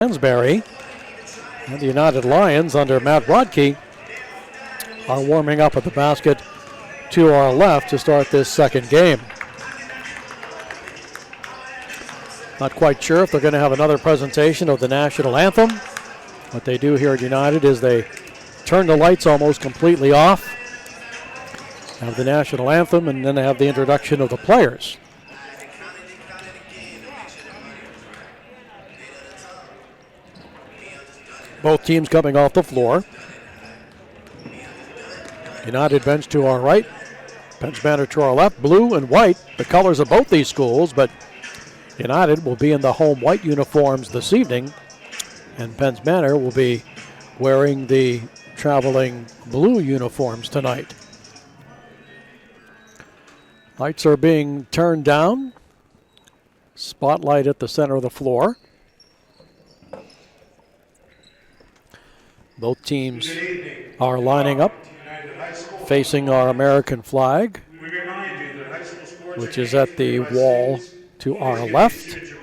Lansbury. And the United Lions under Matt Rodkey are warming up at the basket to our left to start this second game. Not quite sure if they're going to have another presentation of the national anthem. What they do here at United is they turn the lights almost completely off, have the national anthem, and then they have the introduction of the players. Both teams coming off the floor. United bench to our right, Penn Manor to our left, blue and white, the colors of both these schools, but United will be in the home white uniforms this evening, and Penn Manor will be wearing the traveling blue uniforms tonight. Lights are being turned down. Spotlight at the center of the floor. Both teams are lining up, facing our American flag, which is at the wall to our left. Keep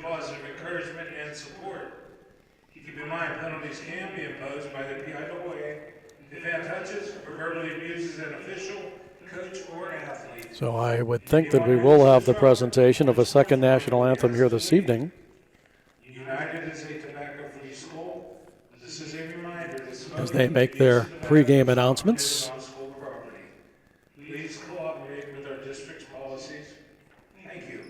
in mind, penalties can be imposed by the PIAA if fan touches or verbally abuses an official, coach, or athlete. So I would think that we will have the presentation of a second national anthem here this evening. United is a tobacco-free school. This is a reminder that as they make their pregame announcements. Please cooperate with our district's policies. Thank you.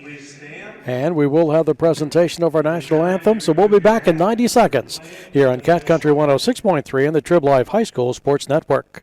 Please stand. And we will have the presentation of our national anthem, so we'll be back in 90 seconds here on Cat Country 106.3 and the Trib Live High School Sports Network.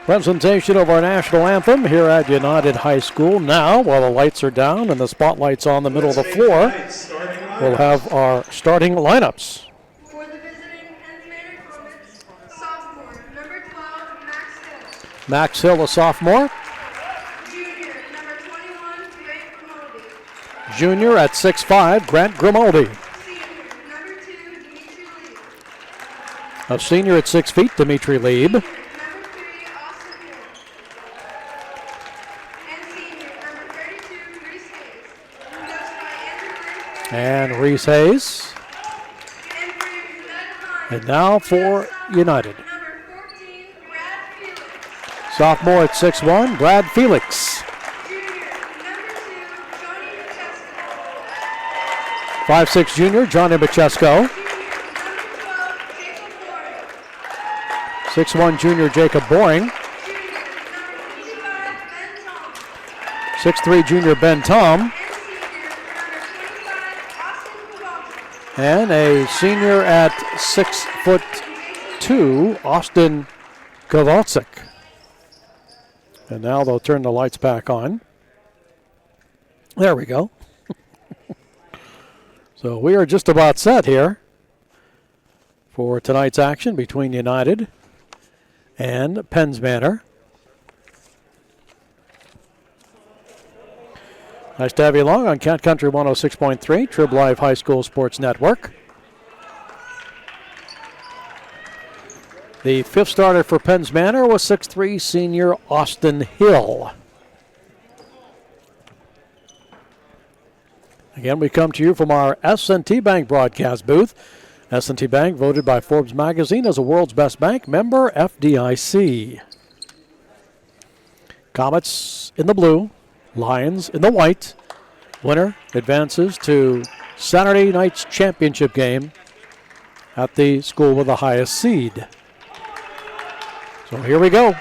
Presentation of our national anthem here at United High School. Now, while the lights are down and the spotlight's on the middle of the floor, we'll have our starting lineups. For the visiting Penn Manor Comets, sophomore, number 12, Max Hill. Max Hill, a sophomore. Junior, number 21, Grant Grimaldi. Junior at 6'5", Grant Grimaldi. Senior, number 2, Dimitri Lee. A senior at 6 feet, Dimitri Lieb. Number 3, Austin Hill. And senior, number 32, Reese Hayes. Coached by Andrew Lynn. And Reese Hayes. And for your United line, And now for United. number 14, Brad Felix. Sophomore at 6'1", Brad Felix. Junior, number 2, Johnny Francesco. 5'6", junior, Johnny Bachesco. Junior, number 12, Jacob Boring. 6'1", junior, Jacob Boring. Junior, number 55, Ben Tom. 6'3", junior, Ben Tom. And senior, number 25, Austin And a senior Kowalczyk. at 6'2", Austin Kowalczyk. And now they'll turn the lights back on. There we go. So we are just about set here. for tonight's action between United and Penns Manor. Nice to have you along on Cat Country 106.3, Trib Live High School Sports Network. The fifth starter for Penns Manor was 6'3" senior Austin Hill. Again, we come to you from our S&T Bank broadcast booth. S&T Bank voted by Forbes magazine as the world's best bank, member FDIC. Comets in the blue, Lions in the white. Winner advances to Saturday night's championship game at the school with the highest seed. So here we go.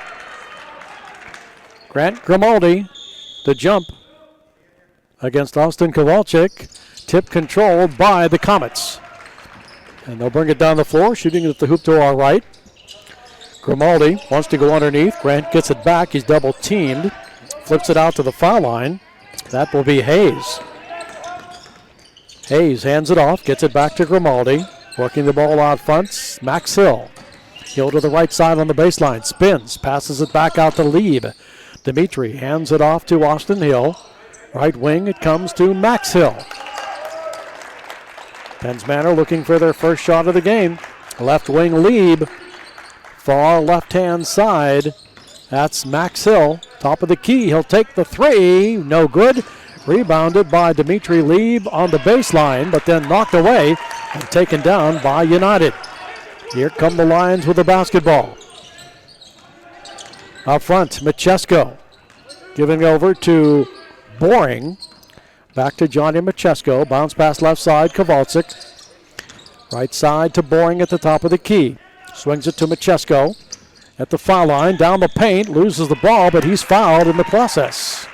Grant Grimaldi to jump against Austin Kowalczyk. Tip controlled by the Comets. And they'll bring it down the floor, shooting it at the hoop to our right. Grimaldi wants to go underneath. Grant gets it back. He's double teamed. Flips it out to the foul line. That will be Hayes. Hayes hands it off, gets it back to Grimaldi. Working the ball out front, Max Hill. Hill to the right side on the baseline. Spins, passes it back out to Lieb. Dimitri hands it off to Austin Hill. Right wing, it comes to Max Hill. Penns Manor looking for their first shot of the game. Left wing Lieb. Far left-hand side. That's Max Hill. Top of the key. He'll take the three. No good. Rebounded by Dimitri Lieb on the baseline, but then knocked away and taken down by United. Here come the Lions with the basketball. Up front, Machesko giving over to Boring. Back to Johnny Machesko. Bounce pass left side, Kowalczyk. Right side to Boring at the top of the key. Swings it to Machesko at the foul line. Down the paint, loses the ball, but he's fouled in the process.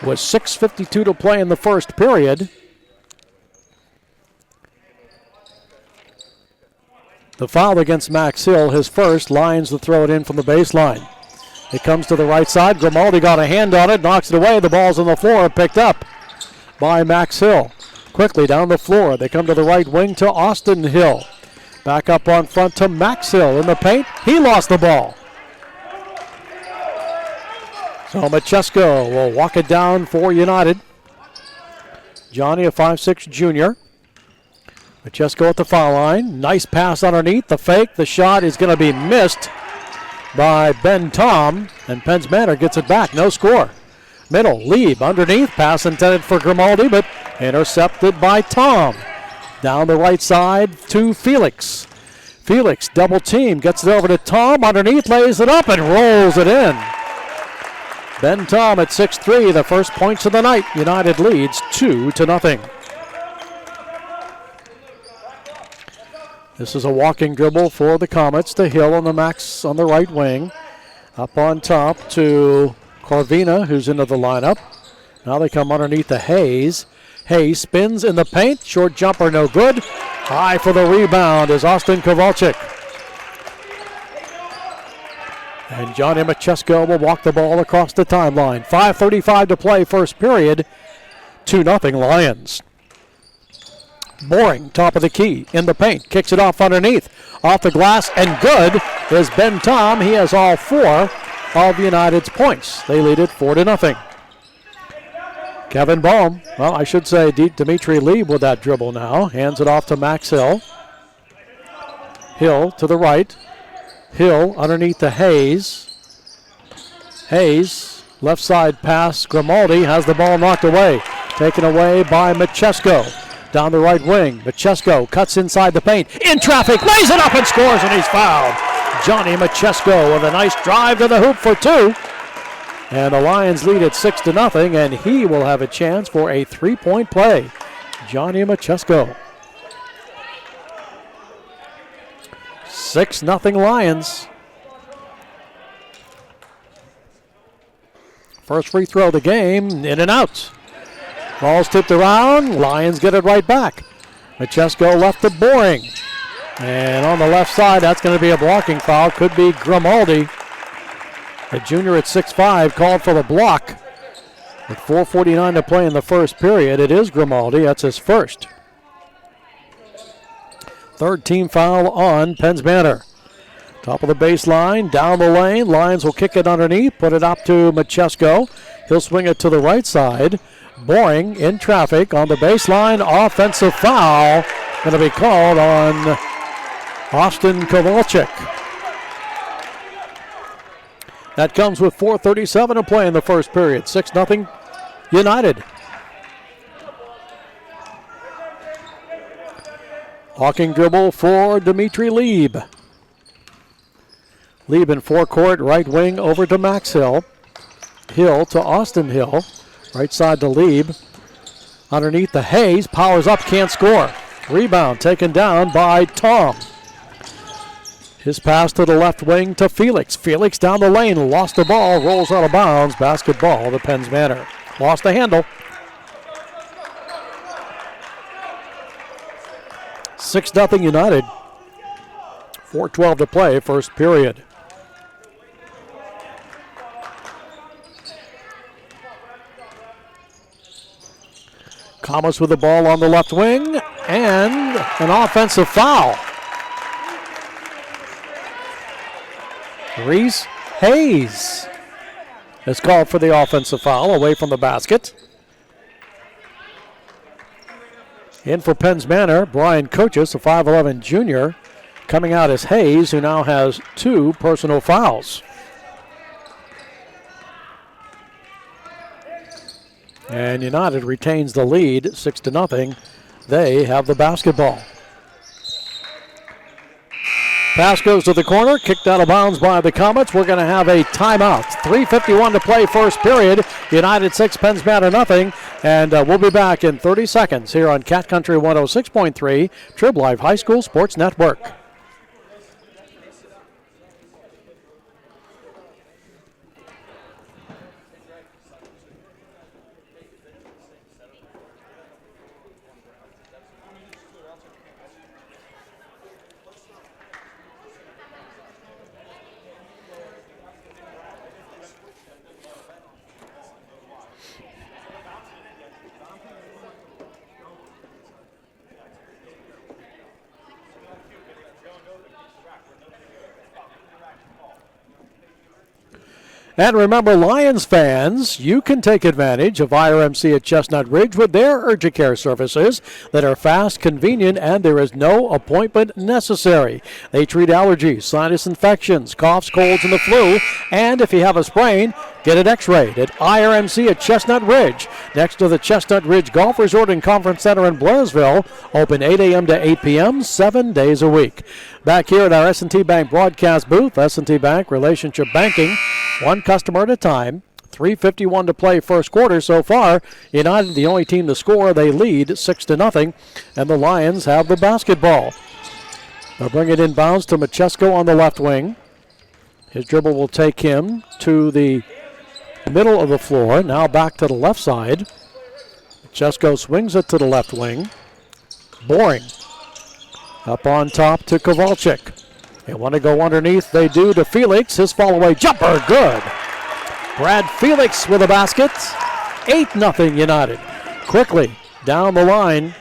With 6:52 to play in the first period. The foul against Max Hill, his first. Lions to throw it in from the baseline. It comes to the right side. Grimaldi got a hand on it, knocks it away. The ball's on the floor, picked up by Max Hill. Quickly down the floor. They come to the right wing to Austin Hill. Back up on front to Max Hill in the paint. He lost the ball. So Machesko will walk it down for United. Johnny, a 5'6" junior. Machesko at the foul line. Nice pass underneath. The fake. The shot is going to be missed by Ben Tom. And Penns Manor gets it back. No score. Middle. Lieb underneath. Pass intended for Grimaldi, but intercepted by Tom. Down the right side to Felix. Felix double team. Gets it over to Tom. Underneath. Lays it up and rolls it in. Ben Tom at 6'3", the first points of the night. United leads 2-0. This is a walking dribble for the Comets. To Hill on the Max on the right wing. Up on top to Corvina, who's into the lineup. Now they come underneath to Hayes. Hayes spins in the paint. Short jumper, no good. High for the rebound is Austin Kowalczyk. And Johnny Machesko will walk the ball across the timeline. 5:35 to play first period. 2-0 Lions. Boring, top of the key, in the paint. Kicks it off underneath. Off the glass, and good is Ben Tom. He has all four of United's points. They lead it 4-0. Kevin Baum, well, I should say Dimitri Lieb with that dribble now. Hands it off to Max Hill. Hill to the right. Hill underneath to Hayes. Hayes, left side pass. Grimaldi has the ball knocked away. Taken away by Machesko. Down the right wing. Machesko cuts inside the paint. In traffic, lays it up and scores, and he's fouled. Johnny Machesko with a nice drive to the hoop for two. And the Lions lead at 6-0, and he will have a chance for a three-point play. Johnny Machesko. 6-0 Lions. First free throw of the game, in and out. Ball's tipped around, Lions get it right back. Machesko left to Boring. And on the left side, that's going to be a blocking foul. Could be Grimaldi. The junior at 6'5", called for the block. With 4:49 to play in the first period, it is Grimaldi. That's his first. Third team foul on Penns Manor. Top of the baseline, down the lane. Lions will kick it underneath, put it up to Machesko. He'll swing it to the right side. Boring in traffic on the baseline. Offensive foul going to be called on Austin Kowalczyk. That comes with 4:37 to play in the first period. 6-0 United. Hawking dribble for Dimitri Lieb. Lieb in forecourt, right wing over to Max Hill. Hill to Austin Hill. Right side to Lieb. Underneath the Hayes, powers up, can't score. Rebound taken down by Tom. His pass to the left wing to Felix. Felix down the lane, lost the ball, rolls out of bounds. Basketball to Penns Manor. Lost the handle. 6-0 United. 4:12 to play, first period. Thomas with the ball on the left wing, and an offensive foul. Reese Hayes is called for the offensive foul away from the basket. In for Penns Manor, Brian Coaches, a 5'11 junior. Coming out is Hayes, who now has 2 personal fouls. And United retains the lead, 6-0. They have the basketball. Pass goes to the corner, kicked out of bounds by the Comets. We're going to have a timeout. 3:51 to play, first period. United 6, Penns Manor nothing. And we'll be back in 30 seconds here on Cat Country 106.3, Trib Live High School Sports Network. And remember, Lions fans, you can take advantage of IRMC at Chestnut Ridge with their urgent care services that are fast, convenient, and there is no appointment necessary. They treat allergies, sinus infections, coughs, colds, and the flu. And if you have a sprain, get it x-rayed at IRMC at Chestnut Ridge, next to the Chestnut Ridge Golf Resort and Conference Center in Blairsville. Open 8 a.m. to 8 p.m., 7 days a week. Back here at our S&T Bank broadcast booth, S&T Bank Relationship Banking, one customer at a time. 3:51 to play first quarter so far. United, the only team to score. They lead 6-0, and the Lions have the basketball. They'll bring it inbounds to Machesko on the left wing. His dribble will take him to the middle of the floor. Now back to the left side. Machesko swings it to the left wing. Boring. Up on top to Kowalczyk. They want to go underneath. They do to Felix. His fall-away jumper, good. Brad Felix with a basket. 8-0 United. Quickly down the line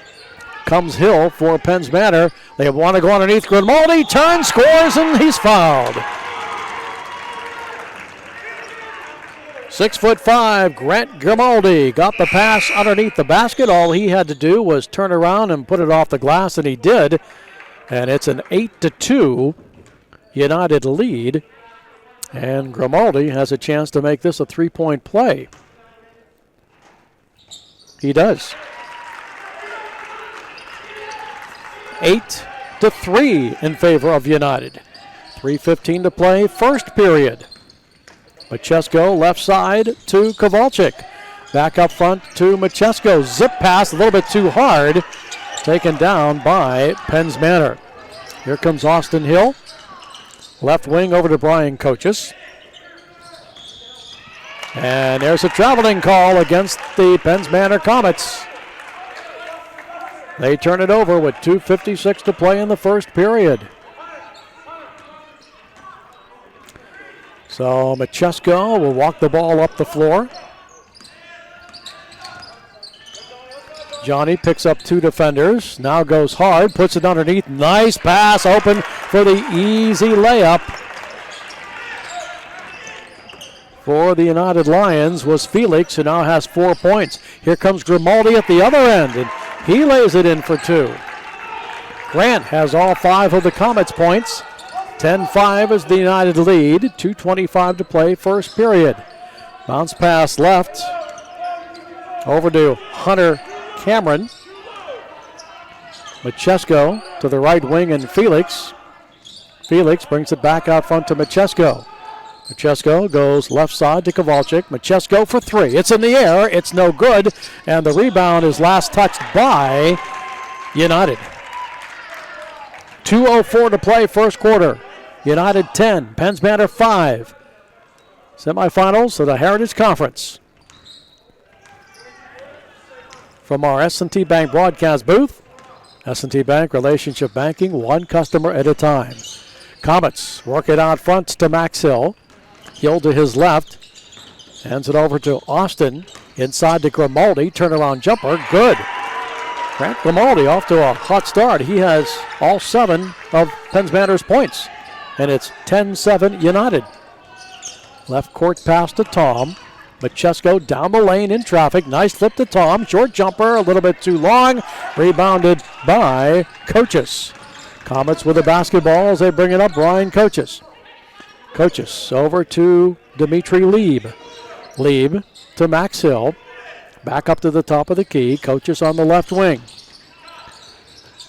comes Hill for Penns Manor. They want to go underneath. Grimaldi turns, scores, and he's fouled. 6'5", Grant Grimaldi got the pass underneath the basket. All he had to do was turn around and put it off the glass, and he did. And it's an 8-2 United lead. And Grimaldi has a chance to make this a three-point play. He does. 8-3 in favor of United. 3:15 to play, first period. Machesko left side to Kowalczyk. Back up front to Machesko. Zip pass a little bit too hard. Taken down by Penns Manor. Here comes Austin Hill. Left wing over to Brian Coaches. And there's a traveling call against the Penns Manor Comets. They turn it over with 2:56 to play in the first period. So Machesko will walk the ball up the floor. Johnny picks up 2 defenders. Now goes hard, puts it underneath. Nice pass, open for the easy layup. For the United Lions was Felix, who now has 4 points. Here comes Grimaldi at the other end, and he lays it in for 2. Grant has all 5 of the Comets' points. 10-5 is the United lead. 2:25 to play, first period. Bounce pass left. Over to Hunter Cameron. Machesko to the right wing and Felix. Felix brings it back out front to Machesko. Machesko goes left side to Kowalczyk. Machesko for 3. It's in the air. It's no good. And the rebound is last touched by United. 2:04 to play, first quarter. United 10, Penns Manor 5. Semifinals of the Heritage Conference. From our S&T Bank broadcast booth, S&T Bank Relationship Banking, one customer at a time. Comets work it out front to Max Hill. Hill to his left. Hands it over to Austin. Inside to Grimaldi. Turnaround jumper. Good. Grant Grimaldi off to a hot start. He has all 7 of Penns Manor's points. And it's 10-7 United. Left court pass to Tom. Machesko down the lane in traffic. Nice flip to Tom. Short jumper, a little bit too long. Rebounded by Coaches. Comets with the basketball as they bring it up. Brian Coaches. Coaches over to Dimitri Lieb. Lieb to Max Hill. Back up to the top of the key. Coaches on the left wing.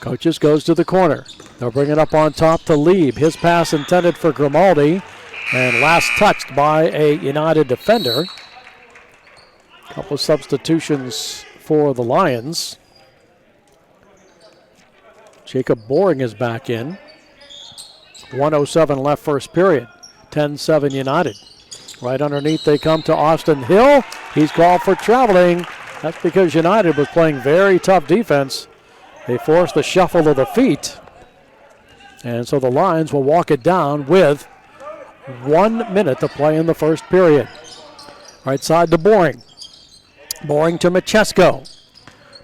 Coaches goes to the corner. They'll bring it up on top to Lieb. His pass intended for Grimaldi. And last touched by a United defender. Couple of substitutions for the Lions. Jacob Boring is back in. 1:07 left first period. 10-7 United. Right underneath they come to Austin Hill. He's called for traveling. That's because United was playing very tough defense. They forced the shuffle of the feet. And so the Lions will walk it down with 1 minute to play in the first period. Right side to Boring. Boring to Machesko.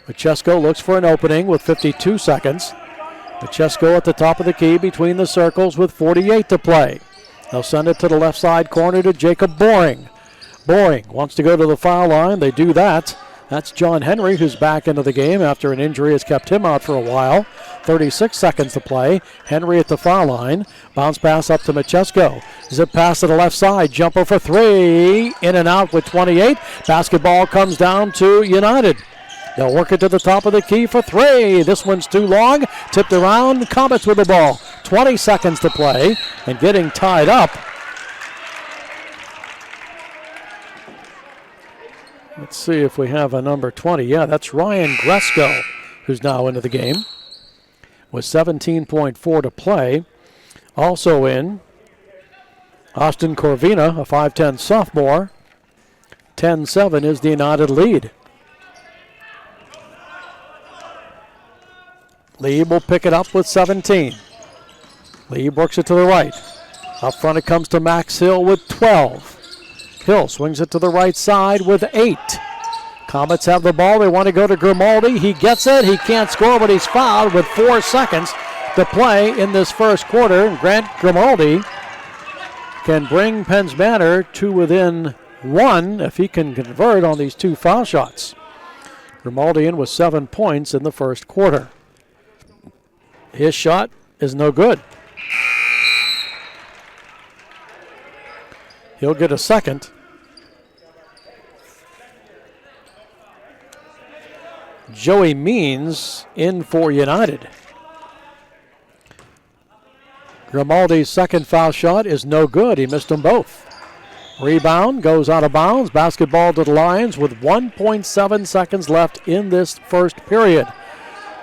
Machesko looks for an opening with 52 seconds. Machesko at the top of the key between the circles with 48 to play. They'll send it to the left side corner to Jacob Boring. Boring wants to go to the foul line. They do that. That's John Henry, who's back into the game after an injury has kept him out for a while. 36 seconds to play. Henry at the foul line. Bounce pass up to Machesko. Zip pass to the left side. Jumper for 3. In and out with 28. Basketball comes down to United. They'll work it to the top of the key for 3. This one's too long. Tipped around. Comets with the ball. 20 seconds to play. And getting tied up. Let's see if we have a number 20. Yeah, that's Ryan Gresko, who's now into the game. With 17.4 to play. Also in, Austin Corvina, a 5'10 sophomore. 10-7 is the United lead. Lieb will pick it up with 17. Lieb works it to the right. Up front it comes to Max Hill with 12. Hill swings it to the right side with 8. Comets have the ball. They want to go to Grimaldi. He gets it. He can't score, but he's fouled with 4 seconds to play in this first quarter. Grant Grimaldi can bring Penns Manor to within 1 if he can convert on these 2 foul shots. Grimaldi in with 7 points in the first quarter. His shot is no good. He'll get a second. Joey Means in for United. Grimaldi's second foul shot is no good. He missed them both. Rebound goes out of bounds. Basketball to the Lions with 1.7 seconds left in this first period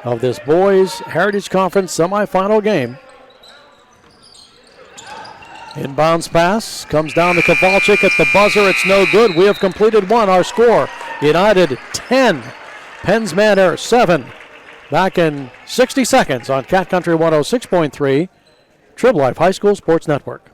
of this boys Heritage Conference semifinal game. Inbounds pass comes down to Kowalczyk at the buzzer. It's no good. We have completed 1. Our score, United 10, Penns Manor 7. Back in 60 seconds on Cat Country 106.3, Trib Life High School Sports Network.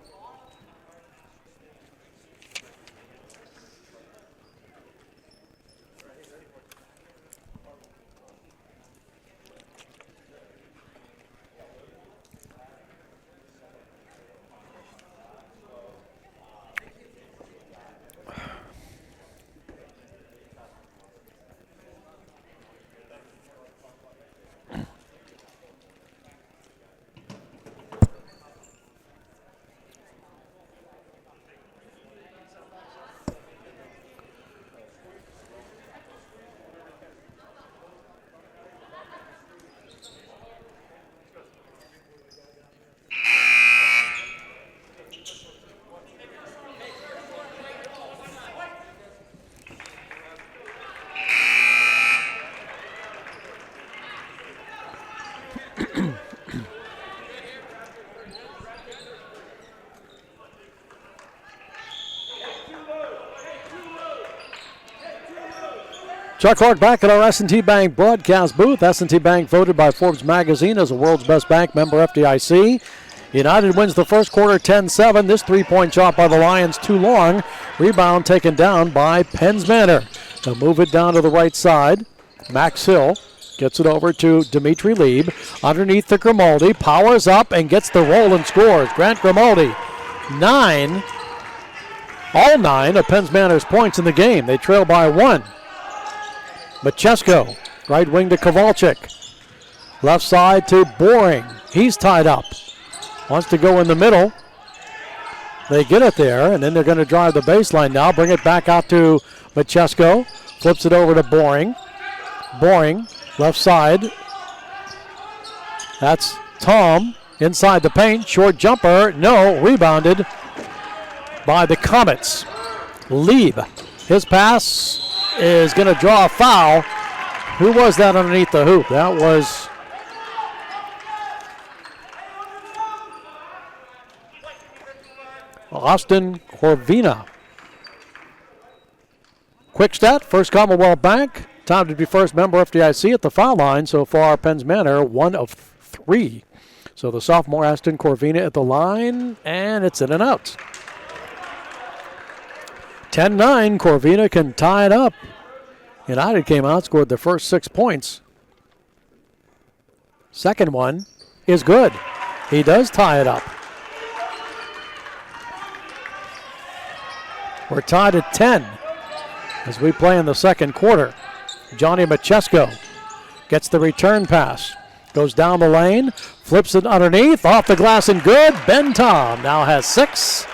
Chuck Clark back at our S&T Bank broadcast booth. S&T Bank voted by Forbes magazine as the world's best bank, member FDIC. United wins the first quarter 10-7. This three-point shot by the Lions too long. Rebound taken down by Penns Manor. They'll move it down to the right side. Max Hill gets it over to Dimitri Lieb. Underneath to Grimaldi. Powers up and gets the roll and scores. Grant Grimaldi, all nine of Penns Manor's points in the game. They trail by one. Machesko, right wing to Kowalczyk. Left side to Boring. He's tied up. Wants to go in the middle. They get it there, and then they're going to drive the baseline now. Bring it back out to Machesko. Flips it over to Boring. Boring, left side. That's Tom inside the paint. Short jumper. No, rebounded by the Comets. Lieb, his pass is going to draw a foul. Who was that underneath the hoop? That was Austin Corvina. Quick stat, First Commonwealth Bank. Time to be first member FDIC at the foul line. So far, Penns Manor, 1 of 3. So the sophomore Austin Corvina at the line, and it's in and out. 10-9, Corvina can tie it up. United came out, scored the first 6 points. Second one is good. He does tie it up. We're tied at 10 as we play in the second quarter. Johnny Machesko gets the return pass. Goes down the lane, flips it underneath, off the glass and good. Ben Tom now has 6.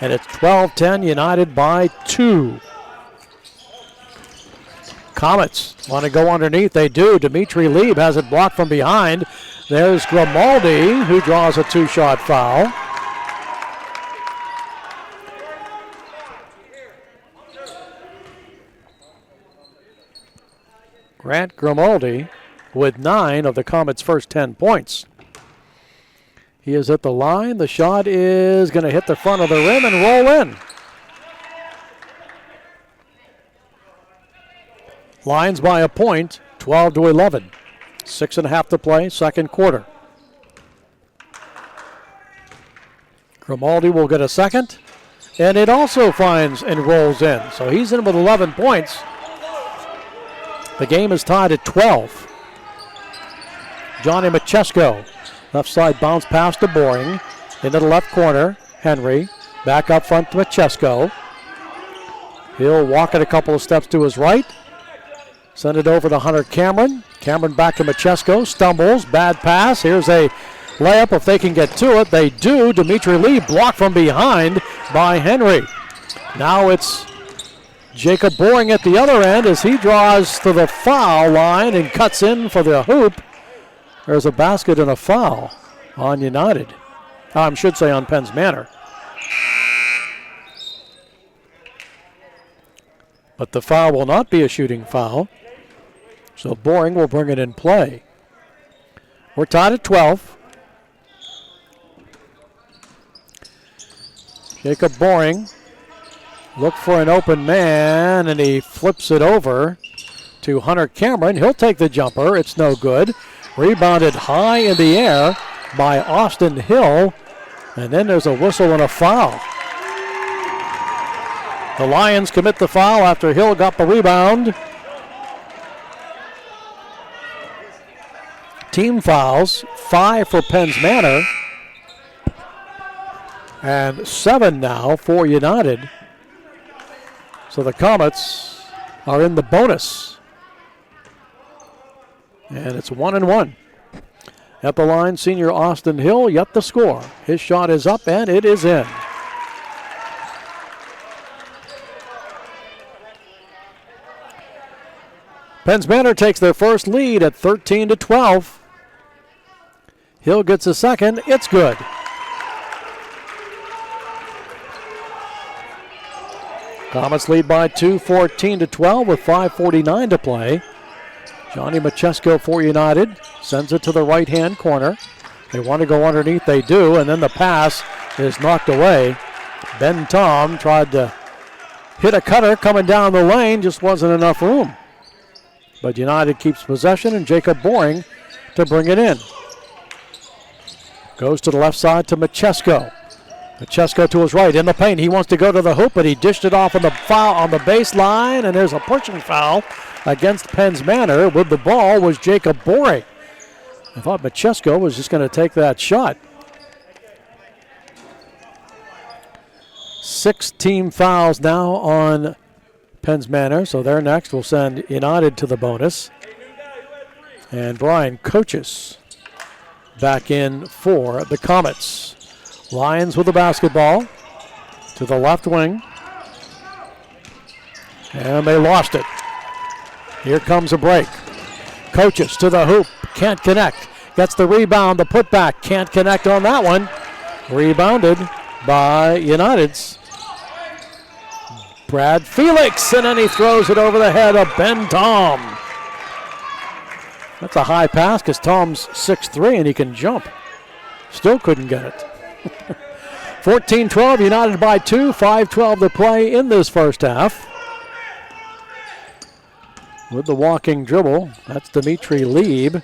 And it's 12-10, United by 2. Comets want to go underneath. They do. Dimitri Lieb has it blocked from behind. There's Grimaldi, who draws a 2-shot foul. Grant Grimaldi with 9 of the Comets' first 10 points. He is at the line. The shot is going to hit the front of the rim and roll in. Lions by a point, 12-11. 6.5 to play, second quarter. Grimaldi will get a second, and it also finds and rolls in. So he's in with 11 points. The game is tied at 12. Johnny Machesko, left side bounce pass to Boring. Into the left corner, Henry. Back up front to Machesko. He'll walk it a couple of steps to his right. Send it over to Hunter Cameron. Cameron back to Machesko. Stumbles. Bad pass. Here's a layup if they can get to it. They do. Dimitri Lieb blocked from behind by Henry. Now it's Jacob Boring at the other end as he draws to the foul line and cuts in for the hoop. There's a basket and a foul on United. I should say on Penns Manor. But the foul will not be a shooting foul. So Boring will bring it in play. We're tied at 12. Jacob Boring look for an open man, and he flips it over to Hunter Cameron. He'll take the jumper. It's no good. Rebounded high in the air by Austin Hill, and then there's a whistle and a foul. The Lions commit the foul after Hill got the rebound. Team fouls, 5 for Penns Manor, and 7 now for United. So the Comets are in the bonus. And it's 1-1. At the line, senior Austin Hill, yet the score. His shot is up and it is in. Penns Manor takes their first lead at 13-12. Hill gets a second. It's good. Comets lead by 2, 14-12 with 5:49 to play. Johnny Machesko for United sends it to the right-hand corner. They want to go underneath, they do, and then the pass is knocked away. Ben Tom tried to hit a cutter coming down the lane, just wasn't enough room. but United keeps possession, and Jacob Boring to bring it in. Goes to the left side to Machesko. Machesko to his right in the paint. He wants to go to the hoop, but he dished it off on the foul on the baseline, and there's a pushing foul against Penn's Manor. With the ball was Jacob Boring. I thought Machesko was just going to take that shot. 6 team fouls now on Penn's Manor, so they're next. We'll send United to the bonus. And Brian Coaches back in for the Comets. Lions with the basketball to the left wing. And they lost it. Here comes a break. Coaches to the hoop. Can't connect. Gets the rebound. The putback. Can't connect on that one. Rebounded by United's Brad Felix. And then he throws it over the head of Ben Tom. That's a high pass because Tom's 6'3" and he can jump. Still couldn't get it. 14-12, United by 2. 5:12 to play in this first half. With the walking dribble, that's Dimitri Lieb.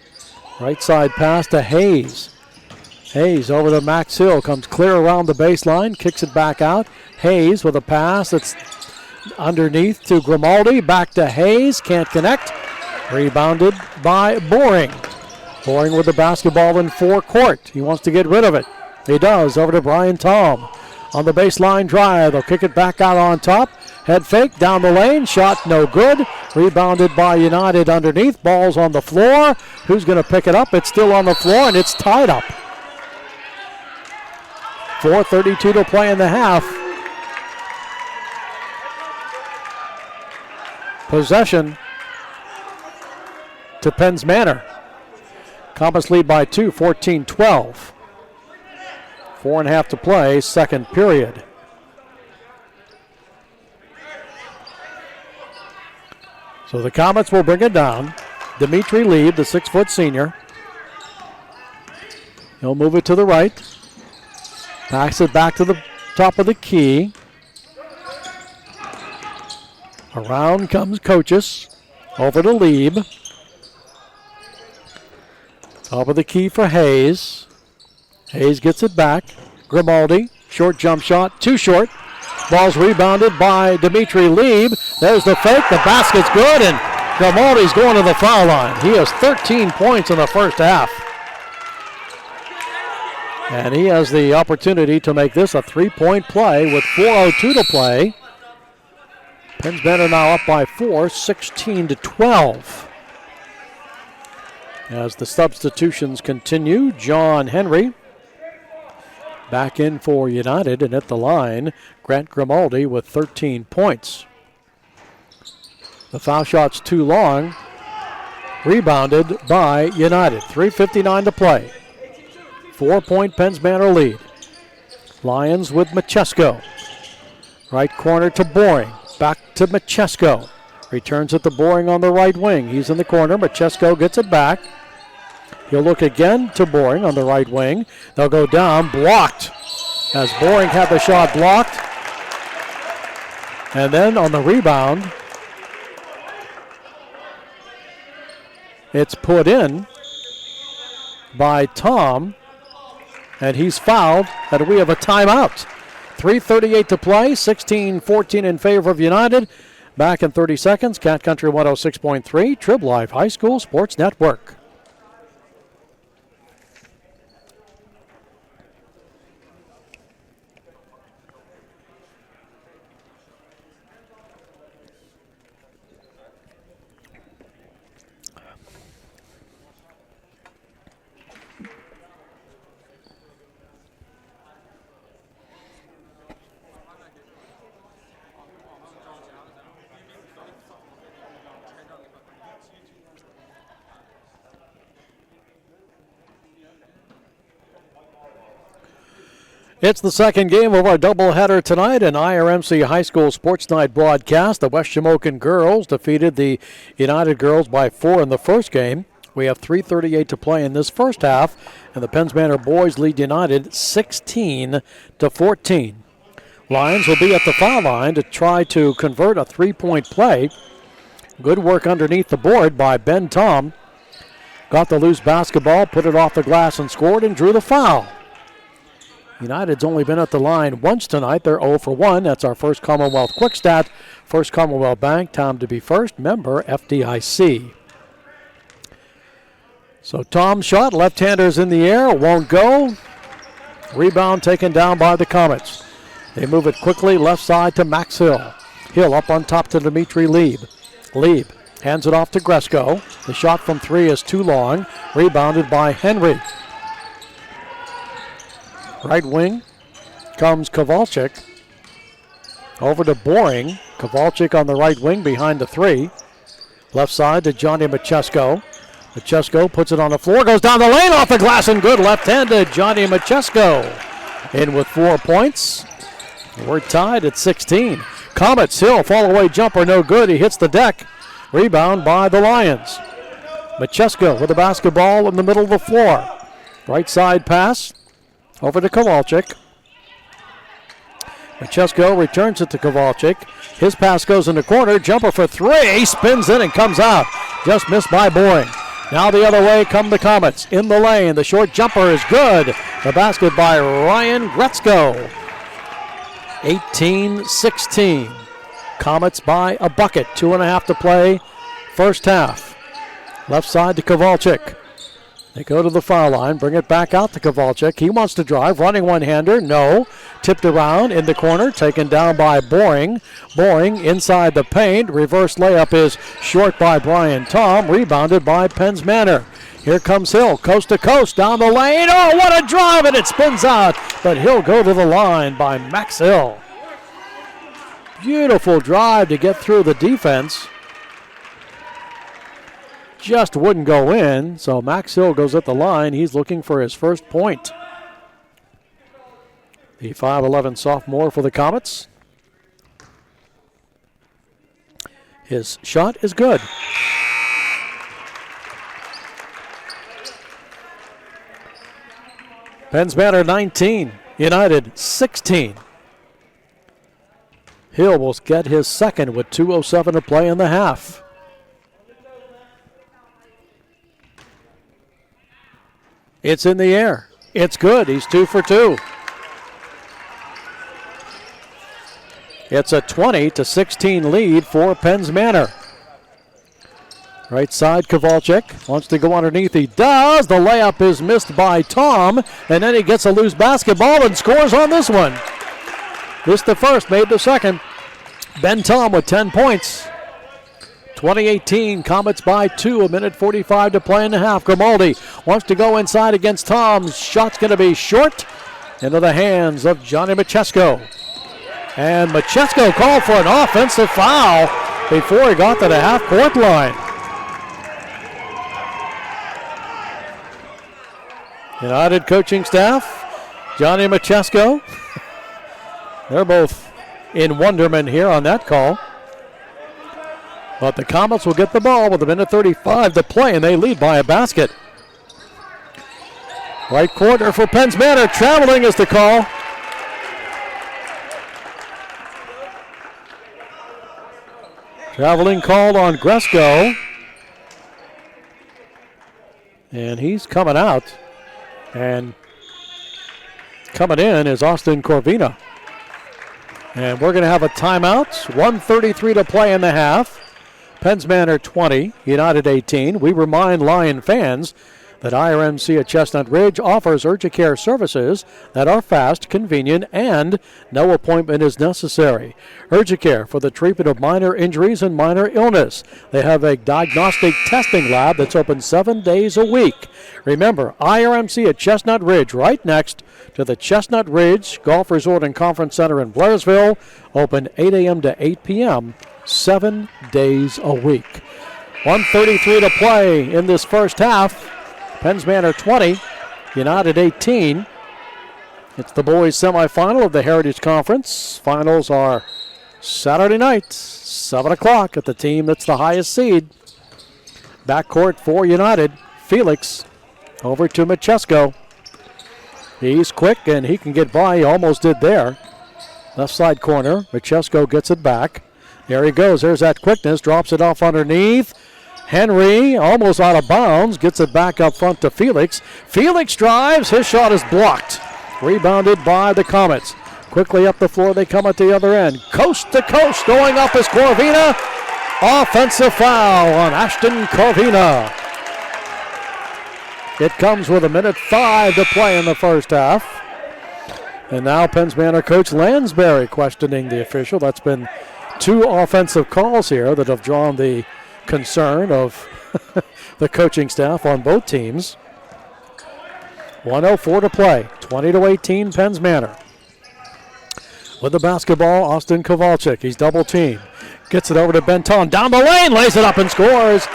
Right side pass to Hayes. Hayes over to Max Hill, comes clear around the baseline, kicks it back out. Hayes with a pass that's underneath to Grimaldi. Back to Hayes, can't connect. Rebounded by Boring. Boring with the basketball in forecourt. He wants to get rid of it. He does, over to Brian Tom. On the baseline drive, they'll kick it back out on top. Head fake down the lane, shot no good. Rebounded by United underneath. Ball's on the floor. Who's going to pick it up? It's still on the floor, and it's tied up. 4:32 to play in the half. Possession to Penn's Manor. Comets lead by 2, 14-12. 4.5 to play, second period. So the Comets will bring it down. Dimitri Lieb, the 6-foot senior. He'll move it to the right. Backs it back to the top of the key. Around comes Coaches. Over to Lieb. Top of the key for Hayes. Hayes gets it back. Grimaldi, short jump shot, too short. Ball's rebounded by Dimitri Lieb. There's the fake, the basket's good, and Grimaldi's going to the foul line. He has 13 points in the first half. And he has the opportunity to make this a 3-point play with 4:02 to play. Penn's Manor now up by 4, 16-12. As the substitutions continue, John Henry back in for United, and at the line, Grant Grimaldi with 13 points. The foul shot's too long. Rebounded by United. 3:59 to play. 4-point Penn's Manor lead. Lions with Machesko. Right corner to Boring. Back to Machesko. Returns it to Boring on the right wing. He's in the corner. Machesko gets it back. He'll look again to Boring on the right wing. They'll go down, blocked, as Boring had the shot blocked. And then on the rebound, it's put in by Tom, and he's fouled, and we have a timeout. 3:38 to play, 16-14 in favor of United. Back in 30 seconds, Cat Country 106.3, Trib Live High School Sports Network. It's the second game of our doubleheader tonight, an IRMC High School Sports Night broadcast. The West Shamokin girls defeated the United girls by 4 in the first game. We have 3:38 to play in this first half, and the Penn's Manor boys lead United 16-14. Lions will be at the foul line to try to convert a 3-point play. Good work underneath the board by Ben Tom. Got the loose basketball, put it off the glass and scored and drew the foul. United's only been at the line once tonight. They're 0 for 1. That's our First Commonwealth Quick Stat. First Commonwealth Bank, time to be first. Member FDIC. So Tom's shot, left-handers in the air, won't go. Rebound taken down by the Comets. They move it quickly left side to Max Hill. Hill up on top to Dimitri Lieb. Lieb hands it off to Gresko. The shot from three is too long. Rebounded by Henry. Right wing comes Kowalczyk. Over to Boring. Kowalczyk on the right wing behind the three. Left side to Johnny Machesko. Machesko puts it on the floor, goes down the lane, off the glass and good. Left-handed Johnny Machesko in with 4 points. We're tied at 16. Comets, Hill, fall-away jumper, no good. He hits the deck. Rebound by the Lions. Machesko with the basketball in the middle of the floor. Right side pass over to Kowalczyk. Machesko returns it to Kowalczyk. His pass goes in the corner. Jumper for three. Spins in and comes out. Just missed by Boring. Now the other way come the Comets. In the lane. The short jumper is good. The basket by Ryan Gretzko. 18-16. Comets by a bucket. 2.5 to play. First half. Left side to Kowalczyk. They go to the foul line, bring it back out to Kowalczyk. He wants to drive, running one-hander, no. Tipped around in the corner, taken down by Boring. Boring inside the paint. Reverse layup is short by Brian Tom, rebounded by Penns Manor. Here comes Hill, coast to coast, down the lane. Oh, what a drive, and it spins out. But he'll go to the line by Max Hill. Beautiful drive to get through the defense. Just wouldn't go in, so Max Hill goes at the line. He's looking for his first point. The 5'11 sophomore for the Comets. His shot is good. Penns Manor 19, United 16. Hill will get his second with 2:07 to play in the half. It's in the air. It's good. He's 2 for 2. It's a 20-16 lead for Penns Manor. Right side, Kowalczyk wants to go underneath. He does. The layup is missed by Tom, and then he gets a loose basketball and scores on this one. Missed the first, made the second. Ben Tom with 10 points. 2018, Comets by 2, 1:45 to play in the half. Grimaldi wants to go inside against Tom. Shot's going to be short into the hands of Johnny Machesko. And Machesko called for an offensive foul before he got to the half-court line. United coaching staff, Johnny Machesko. They're both in wonderment here on that call. But the Comets will get the ball with 1:35 to play, and they lead by a basket. Right corner for Penns Manor. Traveling is the call. Traveling called on Gresko. And he's coming out. And coming in is Austin Corvina. And we're going to have a timeout. 1:33 to play in the half. Penns Manor 20, United 18. We remind Lion fans that IRMC at Chestnut Ridge offers urgent care services that are fast, convenient, and no appointment is necessary. Urgent care for the treatment of minor injuries and minor illness. They have a diagnostic testing lab that's open 7 days a week. Remember, IRMC at Chestnut Ridge, right next to the Chestnut Ridge Golf Resort and Conference Center in Blairsville, open 8 a.m. to 8 p.m., 7 days a week. 1:33 to play in this first half. Penns Manor 20, United 18. It's the boys' semifinal of the Heritage Conference. Finals are Saturday night, 7 o'clock at the team that's the highest seed. Backcourt for United. Felix over to Machesko. He's quick and he can get by. He almost did there. Left side corner. Machesko gets it back. Here he goes. There's that quickness. Drops it off underneath. Henry almost out of bounds. Gets it back up front to Felix. Felix drives. His shot is blocked. Rebounded by the Comets. Quickly up the floor, they come at the other end. Coast to coast, going up is Corvina. Offensive foul on Ashton Corvina. It comes with 1:05 to play in the first half. And now Penns Manor coach Lansbury questioning the official. That's been 2 offensive calls here that have drawn the concern of the coaching staff on both teams. 1:04 to play, 20-18 Penns Manor. With the basketball, Austin Kowalczyk. He's double teamed. Gets it over to Ben Tom. Down the lane, lays it up and scores.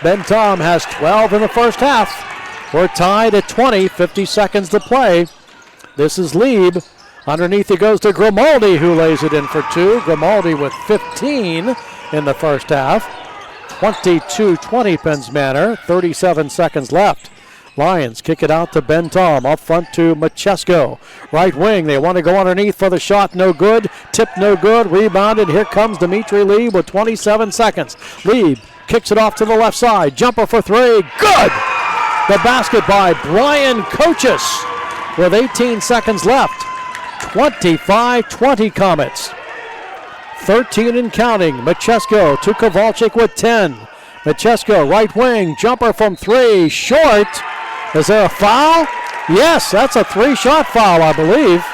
Ben Tom has 12 in the first half. We're tied at 20, 50 seconds to play. This is Lieb. Underneath it goes to Grimaldi, who lays it in for 2. Grimaldi with 15 in the first half. 22-20 Penns Manor, 37 seconds left. Lions kick it out to Ben Tom. Up front to Machesko. Right wing. They want to go underneath for the shot. No good. Tip no good. Rebounded. Here comes Dimitri Lieb with 27 seconds. Lieb kicks it off to the left side. Jumper for 3. Good! The basket by Brian Coaches with 18 seconds left. 25-20 Comets. 13 and counting. Machesko to Kowalczyk with 10. Machesko, right wing. Jumper from 3. Short. Is there a foul? Yes, that's a 3-shot foul, I believe.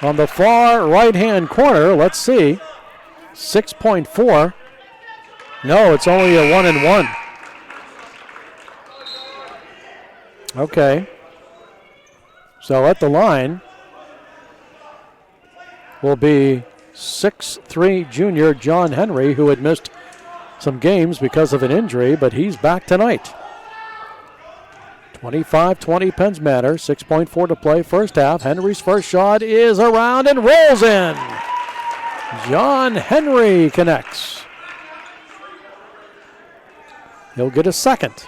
On the far right-hand corner, let's see. 6.4. No, it's only a 1-and-1. Okay. So at the line will be 6'3" junior John Henry, who had missed some games because of an injury, but he's back tonight. 25-20 Penns Manor, 6.4 to play first half. Henry's first shot is around and rolls in. John Henry connects. He'll get a second.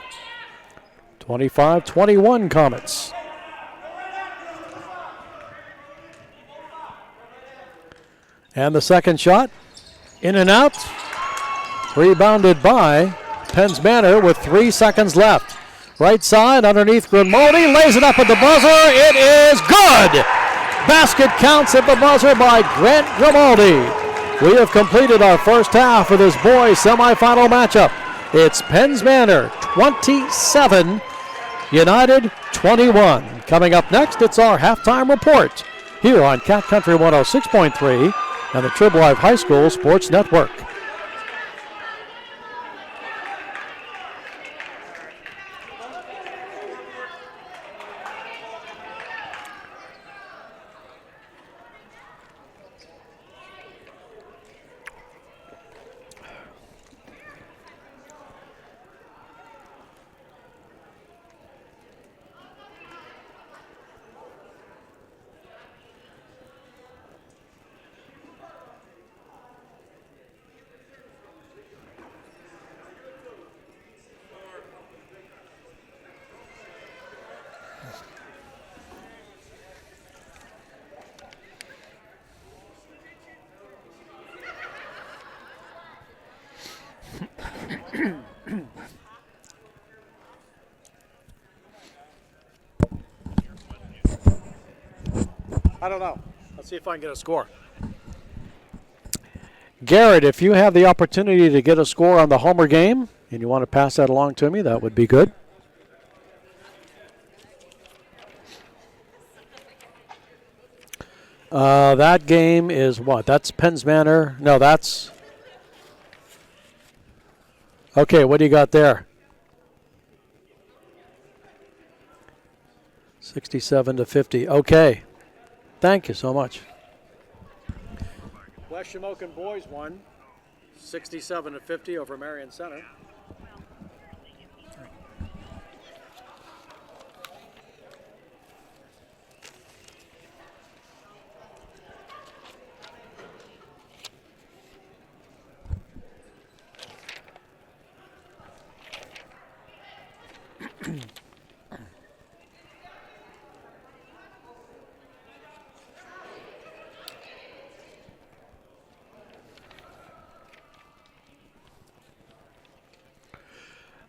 25-21 Comets. And the second shot, in and out. Rebounded by Penns Manor with 3 seconds left. Right side underneath Grimaldi, lays it up at the buzzer. It is good. Basket counts at the buzzer by Grant Grimaldi. We have completed our first half of this boys semifinal matchup. It's Penns Manor 27, United 21. Coming up next, it's our halftime report here on Cat Country 106.3 and the Trib Live High School Sports Network. I don't know. Let's see if I can get a score. Garrett, if you have the opportunity to get a score on the Homer game and you want to pass that along to me, that would be good. That game is what? That's Penns Manor. No, that's... Okay, what do you got there? 67-50. Okay. Thank you so much. West Shamokin boys won 67-50 over Marion Center.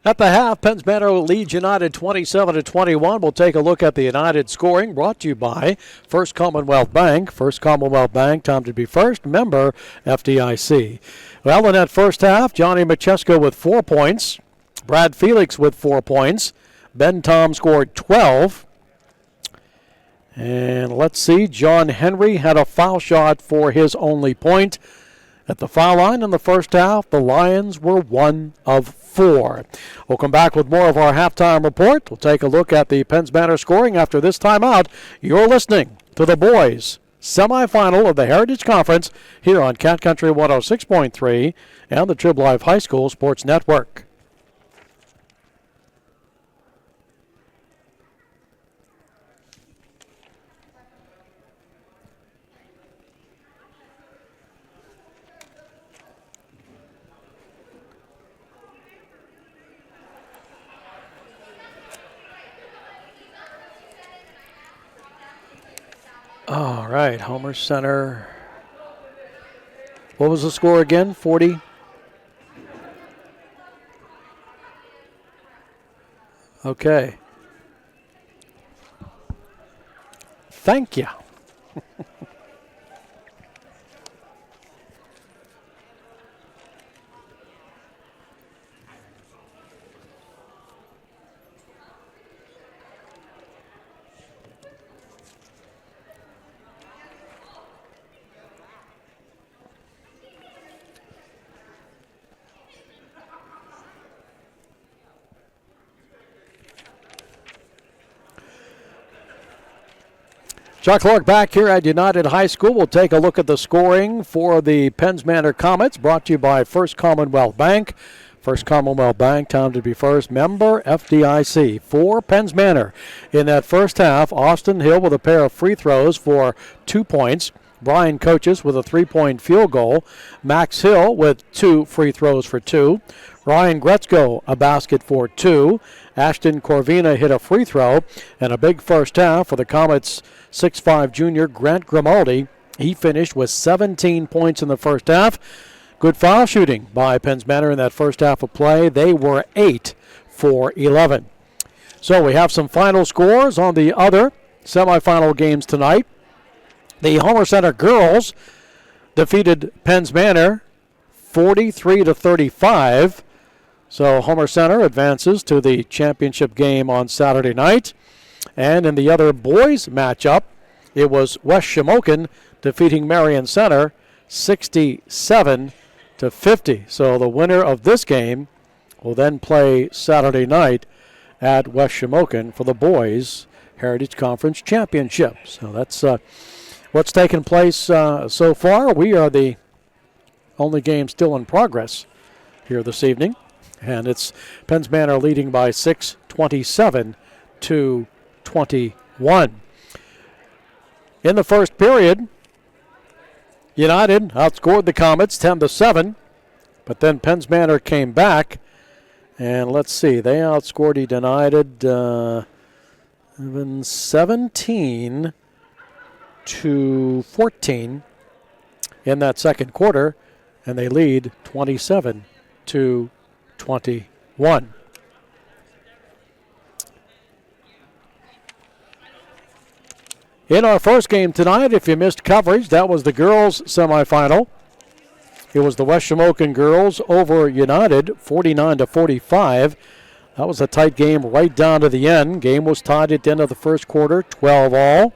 At the half, Penns Manor leads United 27-21. We'll take a look at the United scoring, brought to you by First Commonwealth Bank. First Commonwealth Bank, time to be first, member FDIC. Well, in that first half, Johnny Machesko with 4 points. Brad Felix with 4 points. Ben Tom scored 12. And let's see, John Henry had a foul shot for his only point. At the foul line in the first half, the Lions were 1 of 4. We'll come back with more of our halftime report. We'll take a look at the Penns Manor scoring after this timeout. You're listening to the boys' semifinal of the Heritage Conference here on Cat Country 106.3 and the Trib Live High School Sports Network. All right, Homer Center. What was the score again? 40? Okay. Thank you. Chuck Clark back here at United High School. We'll take a look at the scoring for the Penns Manor Comets, brought to you by First Commonwealth Bank. First Commonwealth Bank, time to be first, member FDIC. For Penns Manor in that first half, Austin Hill with a pair of free throws for 2 points. Brian Coaches with a 3-point field goal. Max Hill with 2 free throws for 2. Ryan Gretzko a basket for 2. Ashton Corvina hit a free throw. And a big first half for the Comets' 6'5 junior Grant Grimaldi. He finished with 17 points in the first half. Good foul shooting by Penns Manor in that first half of play. They were 8 for 11. So we have some final scores on the other semifinal games tonight. The Homer Center girls defeated Penns Manor 43-35. So Homer Center advances to the championship game on Saturday night. And in the other boys matchup, it was West Shamokin defeating Marion Center 67-50. So the winner of this game will then play Saturday night at West Shamokin for the boys' Heritage Conference Championship. So that's what's taken place so far. We are the only game still in progress here this evening. And it's Penns Manor leading by 6, 27-21. In the first period, United outscored the Comets 10-7, but then Penns Manor came back, and let's see, they outscored United 17-14 in that second quarter, and they lead 27-21. In our first game tonight, if you missed coverage, that was the girls' semifinal. It was the West Shamokin girls over United, 49-45. That was a tight game right down to the end. Game was tied at the end of the first quarter, 12-all.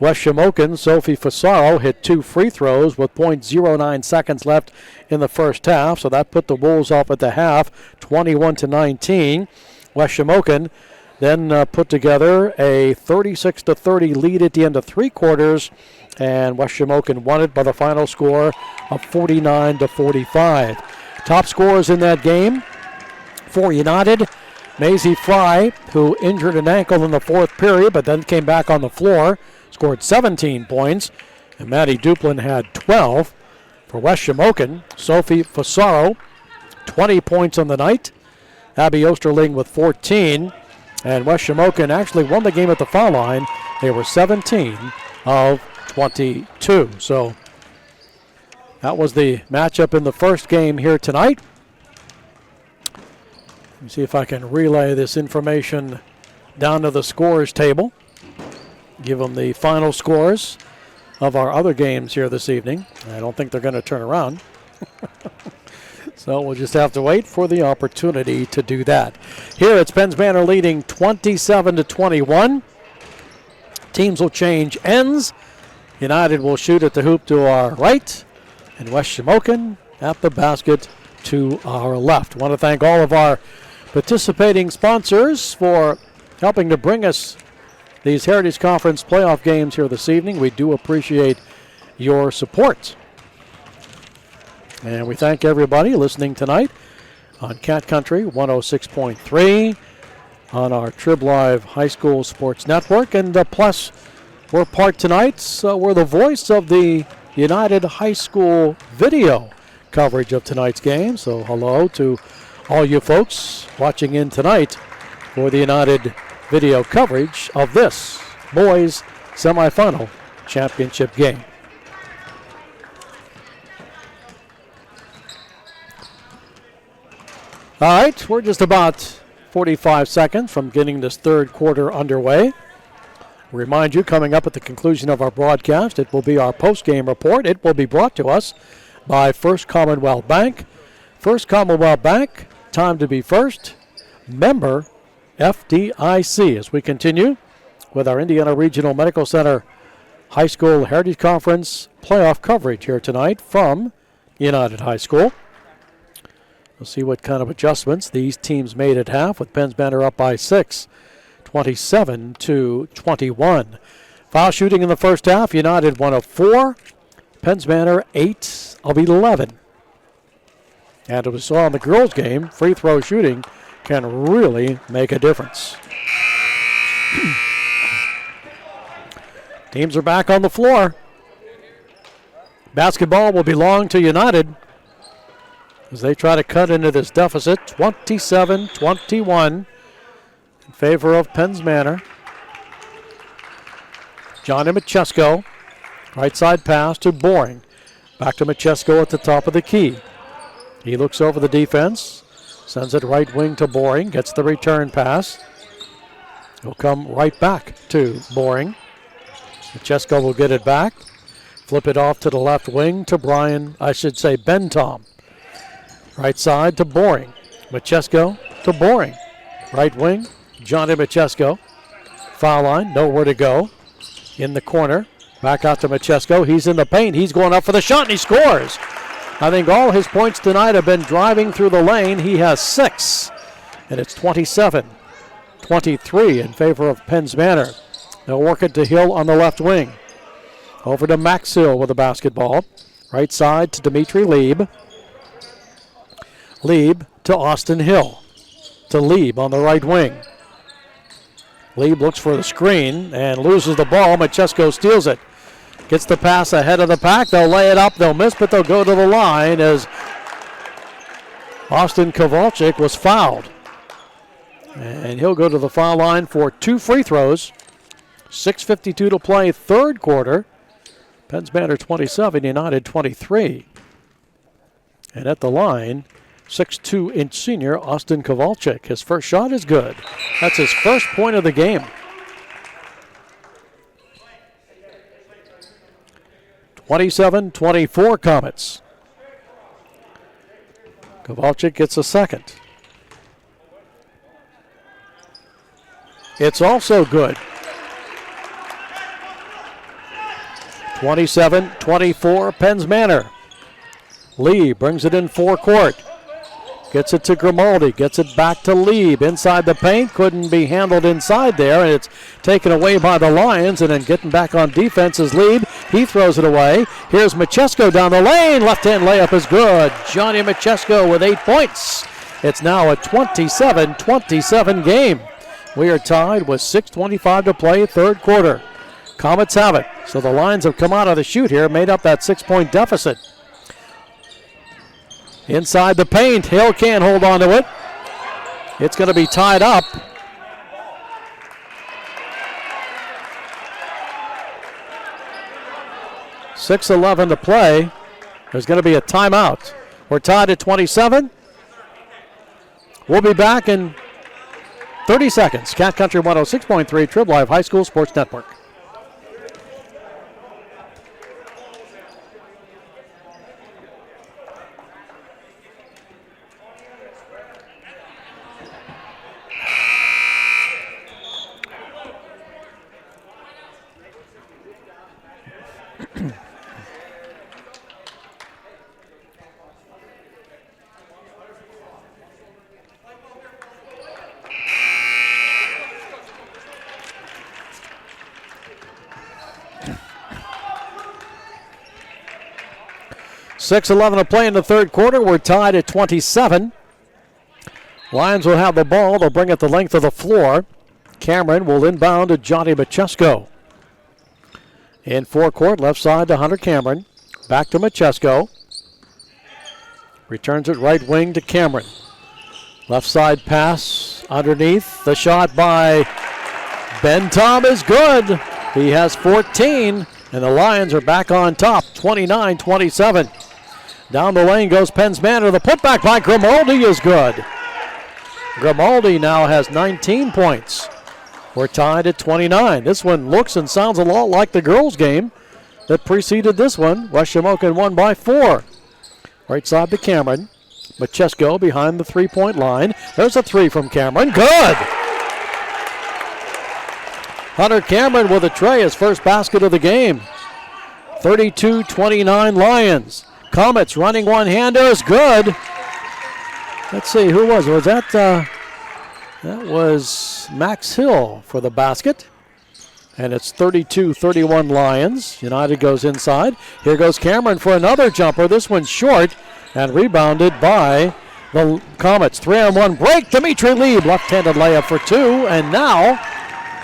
West Shamokin, Sophie Fasaro hit 2 free throws with .09 seconds left in the first half, so that put the Wolves off at the half, 21-19. West Shamokin then put together a 36-30 lead at the end of 3 quarters, and West Shamokin won it by the final score of 49-45. Top scorers in that game for United, Maisie Fry, who injured an ankle in the fourth period but then came back on the floor, scored 17 points, and Maddie Duplin had 12. For West Shamokin, Sophie Fasaro, 20 points on the night. Abby Osterling with 14. And West Shamokin actually won the game at the foul line. They were 17 of 22. So that was the matchup in the first game here tonight. Let me see if I can relay this information down to the scores table. Give them the final scores of our other games here this evening. I don't think they're going to turn around. So we'll just have to wait for the opportunity to do that. Here it's Penns Manor leading 27-21. Teams will change ends. United will shoot at the hoop to our right, and West Shamokin at the basket to our left. I want to thank all of our participating sponsors for helping to bring us these Heritage Conference playoff games here this evening. We do appreciate your support. And we thank everybody listening tonight on Cat Country 106.3, on our Trib Live High School Sports Network. And plus, we're part tonight. We're the voice of the United High School video coverage of tonight's game. So hello to all you folks watching in tonight for the United video coverage of this boys semifinal championship game. All right, we're just about 45 seconds from getting this third quarter underway. Remind you, coming up at the conclusion of our broadcast, it will be our post-game report. It will be brought to us by First Commonwealth Bank. First Commonwealth Bank, time to be first. Member FDIC. As we continue with our Indiana Regional Medical Center High School Heritage Conference playoff coverage here tonight from United High School. We'll see what kind of adjustments these teams made at half, with Penns Manor up by 6, 27-21. Foul shooting in the first half, United 1 of 4, Penns Manor 8 of 11. And as we saw in the girls' game, free throw shooting can really make a difference. Teams are back on the floor. Basketball will belong to United as they try to cut into this deficit, 27-21 in favor of Penns Manor. Johnny Machesko, right side pass to Boring. Back to Machesko at the top of the key. He looks over the defense, sends it right wing to Boring, gets the return pass. He'll come right back to Boring. Machesko will get it back, flip it off to the left wing to Ben Tom. Right side to Boring. Machesko to Boring. Right wing, Johnny Machesko. Foul line, nowhere to go. In the corner, back out to Machesko. He's in the paint. He's going up for the shot, and he scores. I think all his points tonight have been driving through the lane. He has 6, and it's 27-23 in favor of Penns Manor. They'll work it to Hill on the left wing. Over to Max Hill with the basketball. Right side to Dimitri Lieb. Lieb to Austin Hill. To Lieb on the right wing. Lieb looks for the screen and loses the ball. Machesko steals it. Gets the pass ahead of the pack. They'll lay it up. They'll miss, but they'll go to the line as Austin Kowalczyk was fouled. And he'll go to the foul line for 2 free throws. 6:52 to play, third quarter. Penns Manor 27, United 23. And at the line, 6'2" senior Austin Kowalczyk. His first shot is good. That's his first point of the game. 27-24 Comets. Kowalczyk gets a second. It's also good. 27-24 Penns Manor. Lee brings it in forecourt. Gets it to Grimaldi. Gets it back to Lieb. Inside the paint. Couldn't be handled inside there. And it's taken away by the Lions. And then getting back on defense is Lieb. He throws it away. Here's Machesko down the lane. Left-hand layup is good. Johnny Machesko with 8 points. It's now a 27-27 game. We are tied with 6:25 to play, third quarter. Comets have it. So the Lions have come out of the chute here, made up that 6-point deficit. Inside the paint, Hill can't hold on to it. It's going to be tied up. .6:11 to play. There's going to be a timeout. We're tied at 27. We'll be back in 30 seconds. Cat Country 106.3, Trib Live High School Sports Network. .6:11 to play in the third quarter. We're tied at 27. Lions will have the ball. They'll bring it the length of the floor. Cameron will inbound to Johnny Machesko. In forecourt, left side to Hunter Cameron. Back to Machesko. Returns it right wing to Cameron. Left side pass underneath. The shot by Ben Tom is good. He has 14, and the Lions are back on top, 29-27. Down the lane goes Penn's Manor. The putback by Grimaldi is good. Grimaldi now has 19 points. We're tied at 29. This one looks and sounds a lot like the girls' game that preceded this one. West Shamokin won by 4. Right side to Cameron. Machesko behind the three-point line. There's a three from Cameron. Good! Hunter Cameron with a tray, his first basket of the game. 32-29 Lions. Comets running one-hander is good. Let's see, who was it? Was that was Max Hill for the basket. And it's 32-31 Lions. United goes inside. Here goes Cameron for another jumper. This one's short and rebounded by the Comets. 3-on-1 break. Dimitri Lieb, left-handed layup for 2. And now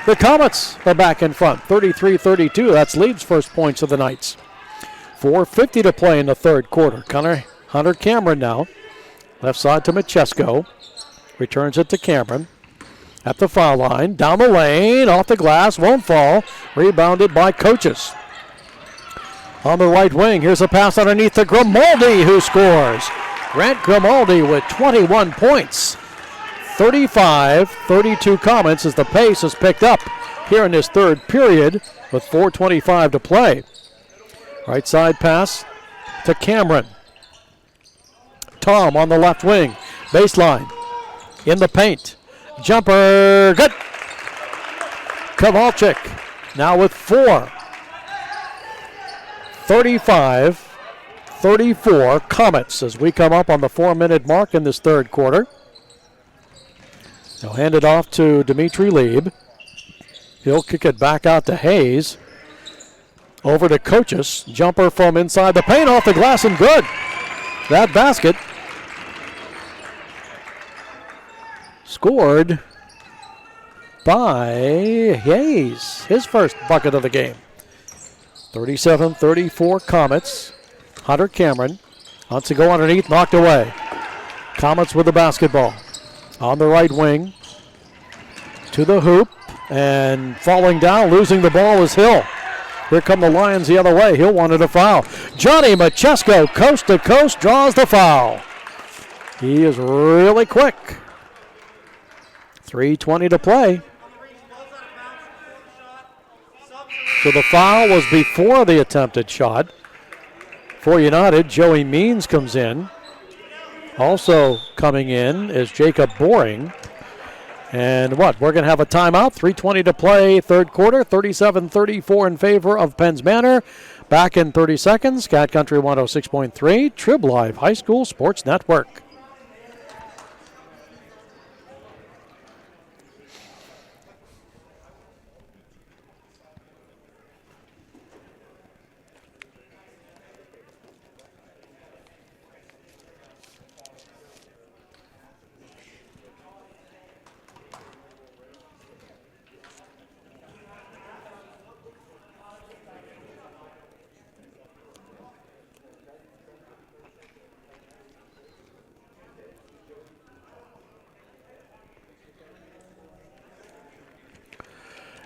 the Comets are back in front. 33-32. That's Lieb's first points of the night. 4:50 to play in the third quarter. Hunter Cameron now. Left side to Machesko. Returns it to Cameron. At the foul line. Down the lane. Off the glass. Won't fall. Rebounded by Coaches. On the right wing. Here's a pass underneath to Grimaldi, who scores. Grant Grimaldi with 21 points. 35-32 Comets as the pace is picked up here in this third period with 4:25 to play. Right side pass to Cameron. Tom on the left wing. Baseline. In the paint. Jumper. Good. Kowalczyk now with 4. 35-34 Comets as we come up on the 4-minute mark in this third quarter. They'll hand it off to Dimitri Lieb. He'll kick it back out to Hayes. Over to Coaches. Jumper from inside the paint, off the glass, and good. That basket scored by Hayes. His first bucket of the game. 37-34 Comets. Hunter Cameron wants to go underneath, knocked away. Comets with the basketball. On the right wing. To the hoop. And falling down, losing the ball is Hill. Here come the Lions the other way. Hill wanted a foul. Johnny Machesko, coast to coast, draws the foul. He is really quick. 3:20 to play. So the foul was before the attempted shot. For United, Joey Means comes in. Also coming in is Jacob Boring. And we're going to have a timeout. 3:20 to play, third quarter. 37-34 in favor of Penn's Manor. Back in 30 seconds. Cat Country 106.3, Trib Live High School Sports Network.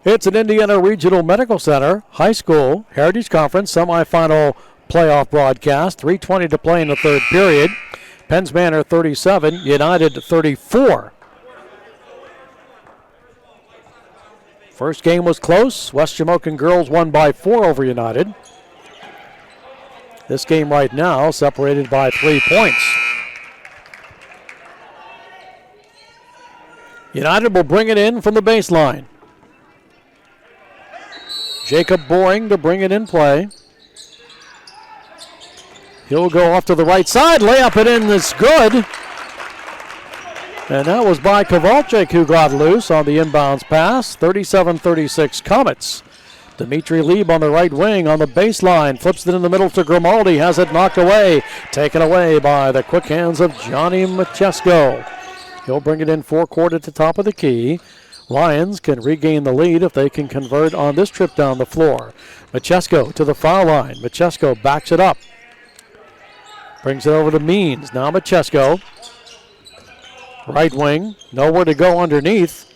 It's an Indiana Regional Medical Center High School Heritage Conference semifinal playoff broadcast. 3:20 to play in the third period. Penns Manor 37, United 34. First game was close. West Shamokin girls won by 4 over United. This game right now separated by 3 points. United will bring it in from the baseline. Jacob Boring to bring it in play. He'll go off to the right side. Layup it in is good. And that was by Kowalczyk who got loose on the inbounds pass. 37-36 Comets. Dimitri Lieb on the right wing on the baseline. Flips it in the middle to Grimaldi. Has it knocked away. Taken away by the quick hands of Johnny Machesko. He'll bring it in forecourt at the top of the key. Lions can regain the lead if they can convert on this trip down the floor. Machesko to the foul line. Machesko backs it up. Brings it over to Means. Now Machesko. Right wing. Nowhere to go underneath.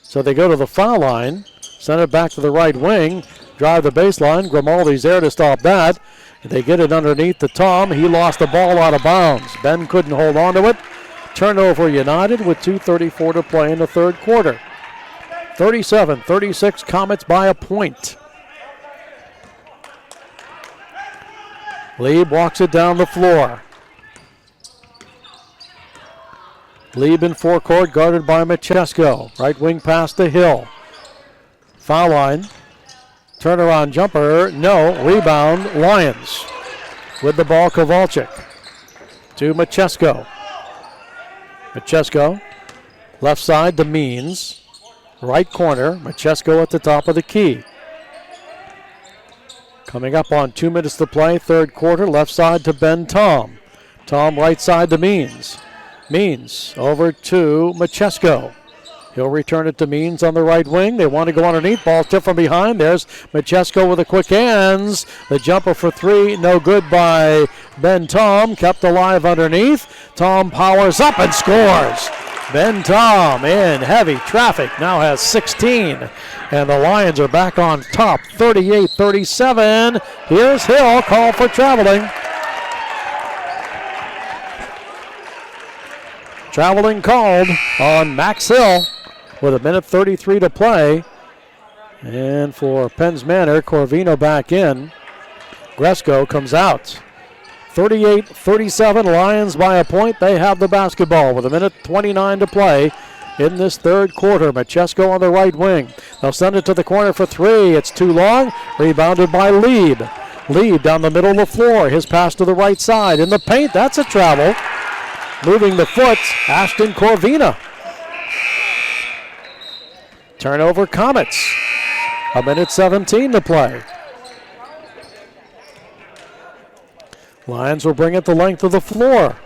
So they go to the foul line. Send it back to the right wing. Drive the baseline. Grimaldi's there to stop that. They get it underneath to Tom. He lost the ball out of bounds. Ben couldn't hold on to it. Turnover United with 2:34 to play in the third quarter. 37-36 Comets by a point. Lieb walks it down the floor. Lieb in forecourt guarded by Machesko. Right wing pass to Hill. Foul line. Turnaround jumper. No. Rebound. Lions. With the ball, Kowalczyk. To Machesko. Machesko. Left side to Means. Right corner. Machesko at the top of the key. Coming up on 2 minutes to play. Third quarter. Left side to Ben Tom. Tom right side to Means. Means over to Machesko. He'll return it to Means on the right wing. They want to go underneath. Ball tipped from behind. There's Machesko with the quick hands. The jumper for 3. No good by Ben Tom. Kept alive underneath. Tom powers up and scores. Ben Tom in heavy traffic. Now has 16. And the Lions are back on top. 38-37. Here's Hill. Call for traveling. Traveling called on Max Hill with 1:33 to play. And for Penns Manor, Corvino back in. Gresko comes out. 38-37, Lions by a point. They have the basketball with 1:29 to play in this third quarter. Machesko on the right wing. They'll send it to the corner for 3. It's too long. Rebounded by Lieb. Lieb down the middle of the floor. His pass to the right side. In the paint, that's a travel. Moving the foot, Ashton Corvina. Turnover Comets. 1:17 to play. Lions will bring it the length of the floor.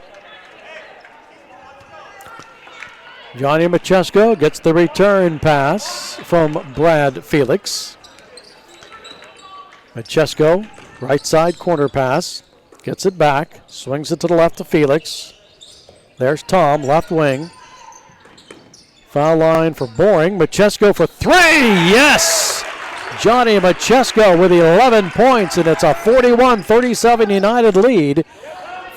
Johnny Machesko gets the return pass from Brad Felix. Machesko, right side corner pass. Gets it back, swings it to the left to Felix. There's Tom, left wing. Foul line for Boring. Machesko for 3. Yes! Johnny Machesko with 11 points, and it's a 41-37 United lead.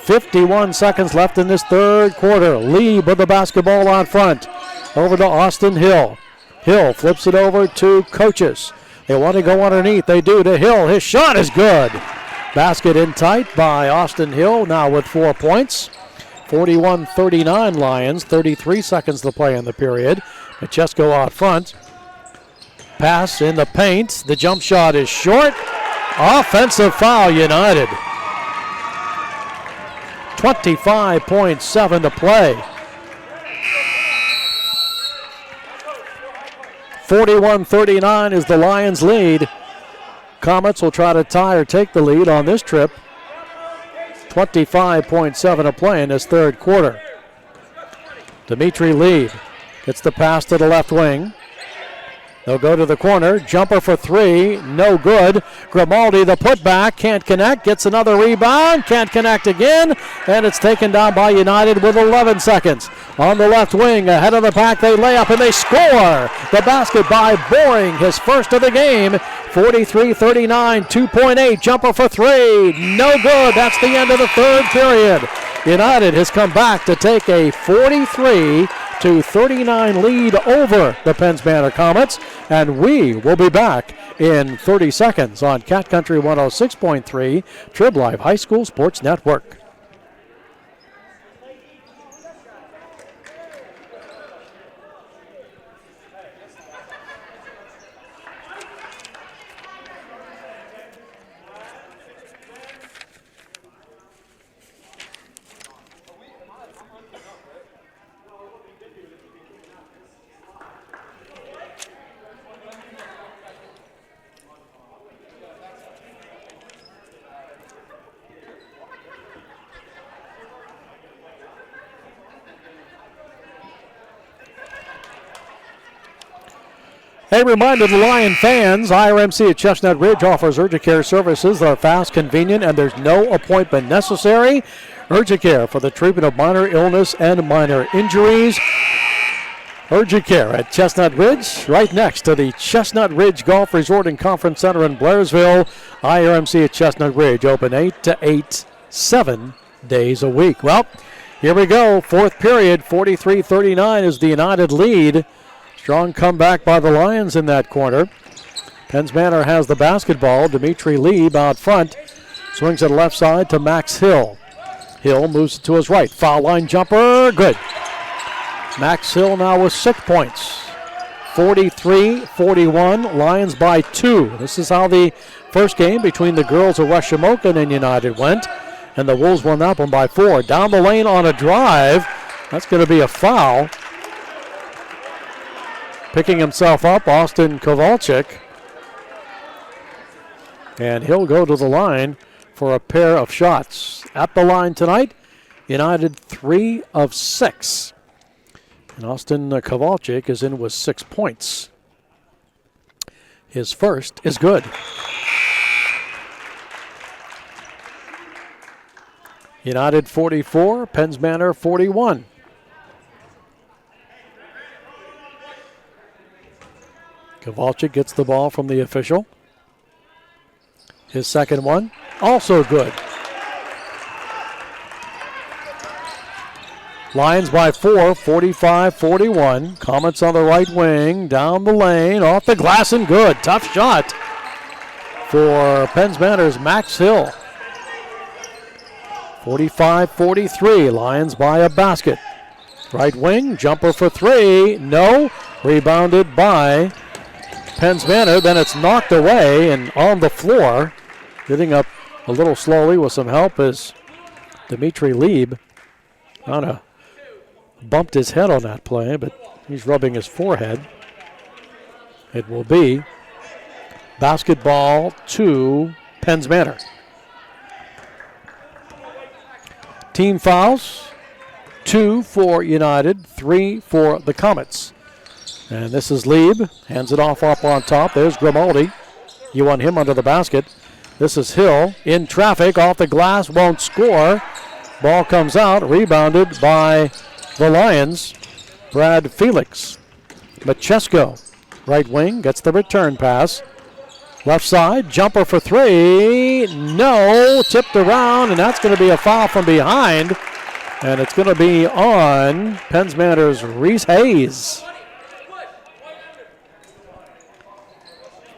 51 seconds left in this third quarter. Lieb with the basketball on front. Over to Austin Hill. Hill flips it over to Coaches. They want to go underneath. They do to Hill. His shot is good. Basket in tight by Austin Hill, now with 4 points. 41-39 Lions, 33 seconds to play in the period. Machesko out front. Pass in the paint. The jump shot is short. Offensive foul United. 25.7 to play. 41-39 is the Lions lead. Comets will try to tie or take the lead on this trip. 25.7 to play in this third quarter. Dimitri Lieb gets the pass to the left wing. They'll go to the corner. Jumper for 3. No good. Grimaldi, the putback. Can't connect. Gets another rebound. Can't connect again. And it's taken down by United with 11 seconds. On the left wing, ahead of the pack, they lay up and they score. The basket by Boring, his first of the game. 43-39, 2.8. Jumper for 3. No good. That's the end of the third period. United has come back to take a 43-39 lead over the Penns Manor Comets, and we will be back in 30 seconds on Cat Country 106.3, Trib Live High School Sports Network. A reminder to Lion fans, IRMC at Chestnut Ridge offers Urgicare services that are fast, convenient, and there's no appointment necessary. Urgicare for the treatment of minor illness and minor injuries. Urgicare at Chestnut Ridge, right next to the Chestnut Ridge Golf Resort and Conference Center in Blairsville. IRMC at Chestnut Ridge, open 8 to 8, 7 days a week. Well, here we go. Fourth period, 43-39 is the United lead. Strong comeback by the Lions in that corner. Penns Manor has the basketball. Dimitri Lieb out front. Swings it left side to Max Hill. Hill moves it to his right. Foul line jumper. Good. Max Hill now with 6 points. 43-41. Lions by 2. This is how the first game between the girls of West Shamokin and United went. And the Wolves won that one by 4. Down the lane on a drive. That's going to be a foul. Picking himself up, Austin Kowalczyk. And he'll go to the line for a pair of shots. At the line tonight, United 3 of 6. And Austin Kowalczyk is in with 6 points. His first is good. United 44, Penns Manor 41. Kowalczyk gets the ball from the official. His second one, also good. Lions by 4, 45-41. Comets on the right wing, down the lane, off the glass and good. Tough shot for Penns Manor's Max Hill. 45-43, Lions by a basket. Right wing, jumper for 3, no. Rebounded by Penns Manor, then it's knocked away and on the floor. Getting up a little slowly with some help is Dimitri Lieb. Kind of bumped his head on that play, but he's rubbing his forehead. It will be basketball to Penns Manor. Team fouls, 2 for United, 3 for the Comets. And this is Lieb, hands it off up on top. There's Grimaldi. You want him under the basket. This is Hill, in traffic, off the glass, won't score. Ball comes out, rebounded by the Lions. Brad Felix. Machesko, right wing, gets the return pass. Left side, jumper for 3, no, tipped around, and that's going to be a foul from behind. And it's going to be on Penns Manor's Reese Hayes.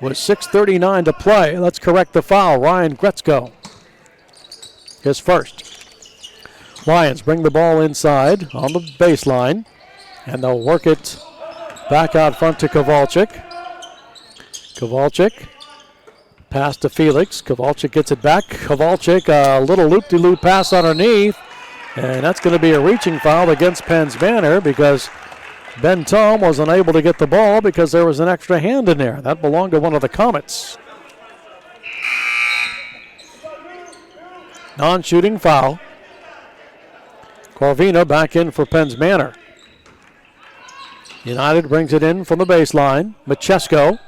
With 6:39 to play, let's correct the foul. Ryan Gretzko, his first. Lions bring the ball inside on the baseline, and they'll work it back out front to Kowalczyk. Kowalczyk, pass to Felix. Kowalczyk gets it back. Kowalczyk, a little loop-de-loop pass underneath, and that's going to be a reaching foul against Penns Manor because Ben Tom was unable to get the ball because there was an extra hand in there. That belonged to one of the Comets. Non-shooting foul. Corvina back in for Penns Manor. United brings it in from the baseline. Machesko.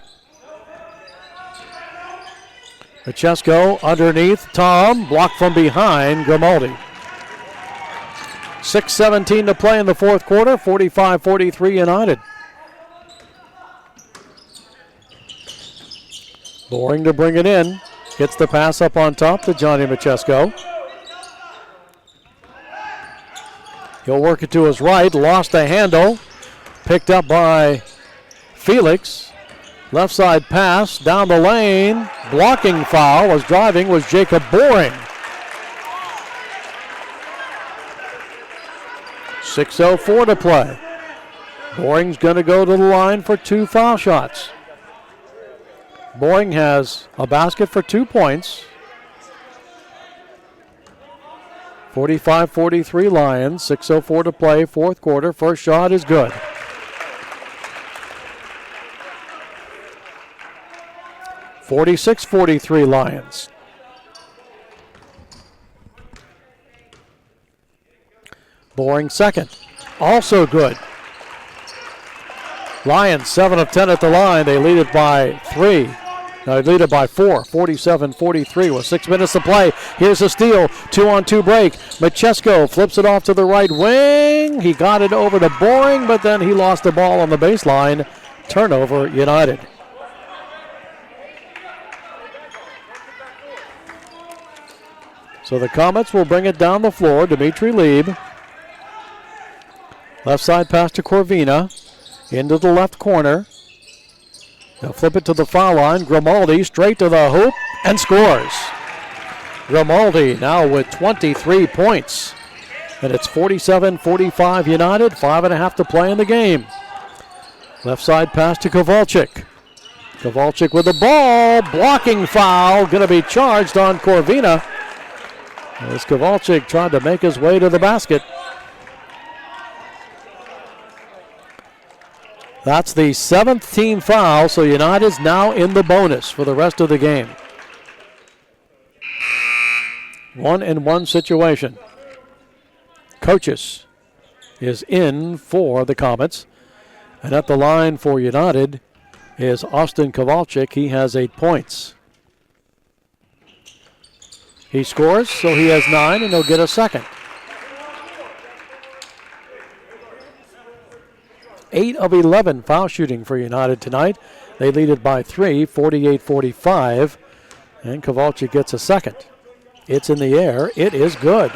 Machesko underneath Tom. Blocked from behind Grimaldi. 6:17 to play in the fourth quarter. 45-43 United. Boring to bring it in. Gets the pass up on top to Johnny Machesko. He'll work it to his right. Lost the handle. Picked up by Felix. Left side pass down the lane. Blocking foul as driving was Jacob Boring. 6:04 to play. Boring's going to go to the line for 2 foul shots. Boring has a basket for 2 points. 45-43 Lions. 6:04 to play, fourth quarter. First shot is good. 46-43 Lions. Boring second. Also good. Lions 7 of 10 at the line. They lead it by 3. They lead it by 4. 47-43 with 6 minutes to play. Here's a steal. 2-on-2 break. Machesko flips it off to the right wing. He got it over to Boring, but then he lost the ball on the baseline. Turnover United. So the Comets will bring it down the floor. Dimitri Lieb. Left side pass to Corvina. Into the left corner. They'll flip it to the foul line. Grimaldi straight to the hoop and scores. Grimaldi now with 23 points. And it's 47-45 United. 5.5 to play in the game. Left side pass to Kowalczyk. Kowalczyk with the ball. Blocking foul. Going to be charged on Corvina. As Kowalczyk tried to make his way to the basket. That's the 7th team foul, so United's now in the bonus for the rest of the game. 1-and-1 situation. Coaches is in for the Comets. And at the line for United is Austin Kowalczyk. He has 8 points. He scores, so he has 9, and he'll get a second. 8 of 11 foul shooting for United tonight. They lead it by 3, 48-45. And Kowalczyk gets a second. It's in the air. It is good.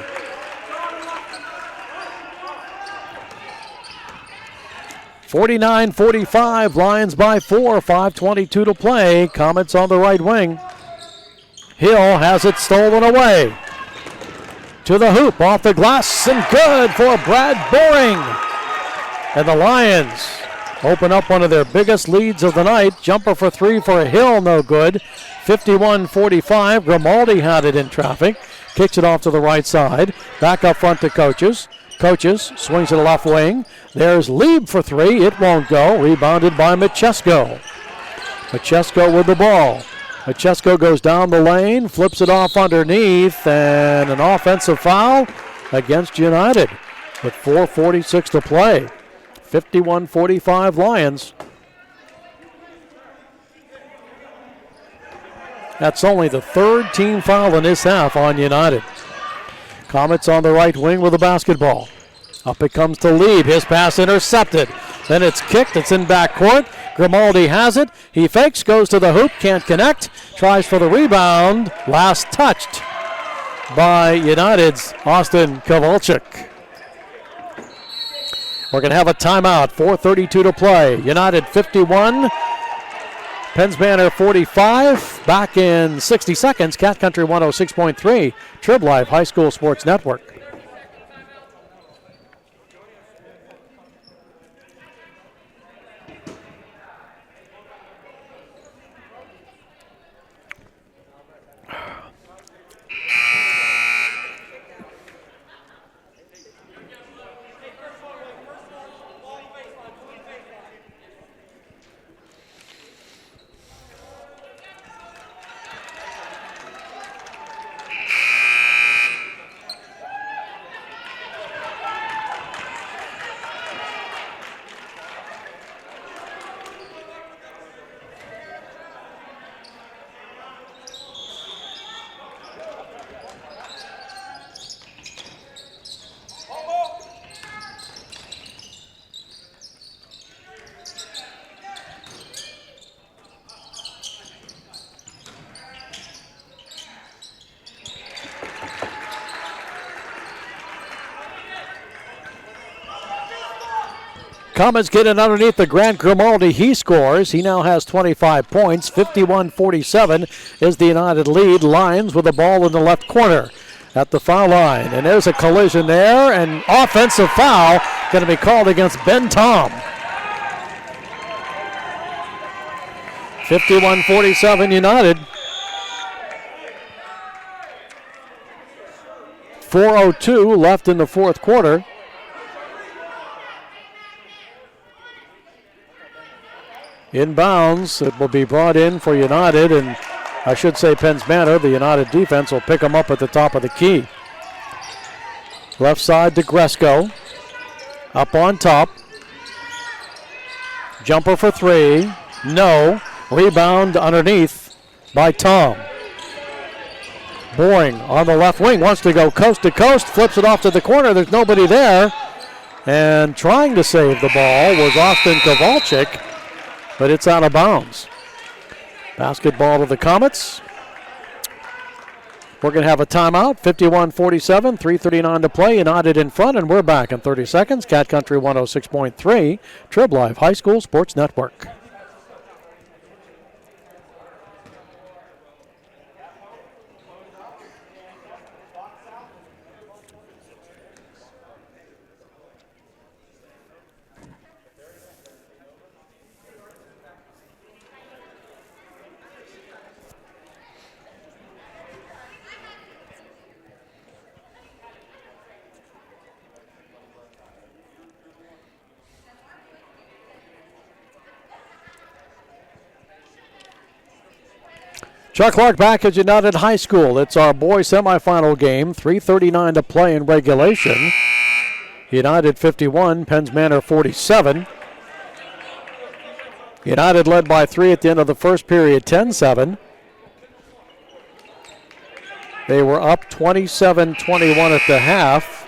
(49-45) Lions by 4, 5:22 to play. Comets on the right wing. Hill has it stolen away. To the hoop, off the glass, and good for Brad Boring. And the Lions open up one of their biggest leads of the night. Jumper for 3 for Hill, no good. 51-45. Grimaldi had it in traffic. Kicks it off to the right side. Back up front to Coaches. Coaches swings to the left wing. There's Lieb for 3. It won't go. Rebounded by Machesko. Machesko with the ball. Machesko goes down the lane, flips it off underneath, and an offensive foul against United with 4:46 to play. 51-45 Lions. That's only the 3rd team foul in this half on United. Comets on the right wing with the basketball. Up it comes to Lieb. His pass intercepted. Then it's kicked. It's in backcourt. Grimaldi has it. He fakes, goes to the hoop, can't connect. Tries for the rebound. Last touched by United's Austin Kowalczyk. We're going to have a timeout. 4:32 to play. United 51. Penns Manor 45. Back in 60 seconds. Cat Country 106.3. Trib Live High School Sports Network. Comets get it underneath the Grant Grimaldi. He scores. He now has 25 points. 51-47 is the United lead. Lions with the ball in the left corner at the foul line. And there's a collision there, and offensive foul going to be called against Ben Tom. 51-47 United. 4:02 left in the fourth quarter. Inbounds, it will be brought in for United, and I should say Penn's Manor. The United defense will pick them up at the top of the key. Left side to Gresco. Up on top. Jumper for three. No. Rebound underneath by Tom. Boring on the left wing. Wants to go coast to coast. Flips it off to the corner. There's nobody there. And trying to save the ball was Austin Kowalczyk, but it's out of bounds. Basketball to the Comets. We're going to have a timeout. 51-47, 3:39 to play. United in front, and we're back in 30 seconds. Cat Country 106.3, Trib Live High School Sports Network. Chuck Clark back at United High School. It's our boys semifinal game. 3:39 to play in regulation. United 51, Penn's Manor 47. United led by 3 at the end of the first period, 10-7. They were up 27-21 at the half.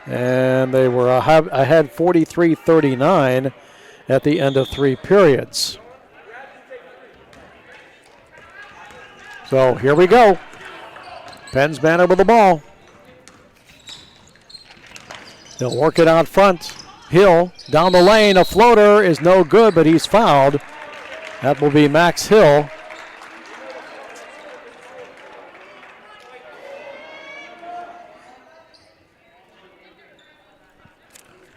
And they were ahead 43-39 at the end of 3 periods. So here we go. Penn's Manor with the ball. They'll work it out front. Hill down the lane. A floater is no good, but he's fouled. That will be Max Hill.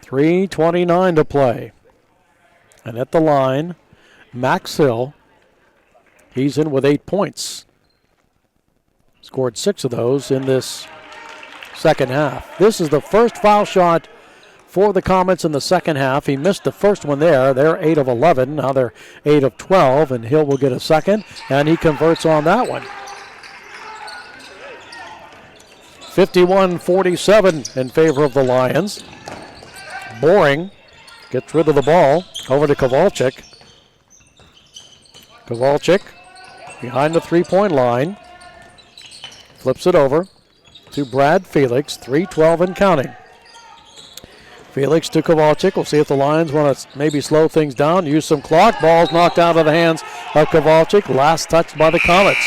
.3:29 to play. And at the line, Max Hill. He's in with 8 points. Scored 6 of those in this second half. This is the first foul shot for the Comets in the second half. He missed the first one there. They're 8 of 11. Now they're 8 of 12, and Hill will get a second, and he converts on that one. 51-47 in favor of the Lions. Boring gets rid of the ball. Over to Kowalczyk. Kowalczyk behind the three-point line. Flips it over to Brad Felix, 3:12 and counting. Felix to Kowalczyk. We'll see if the Lions want to maybe slow things down, use some clock. Ball's knocked out of the hands of Kowalczyk. Last touch by the Comets.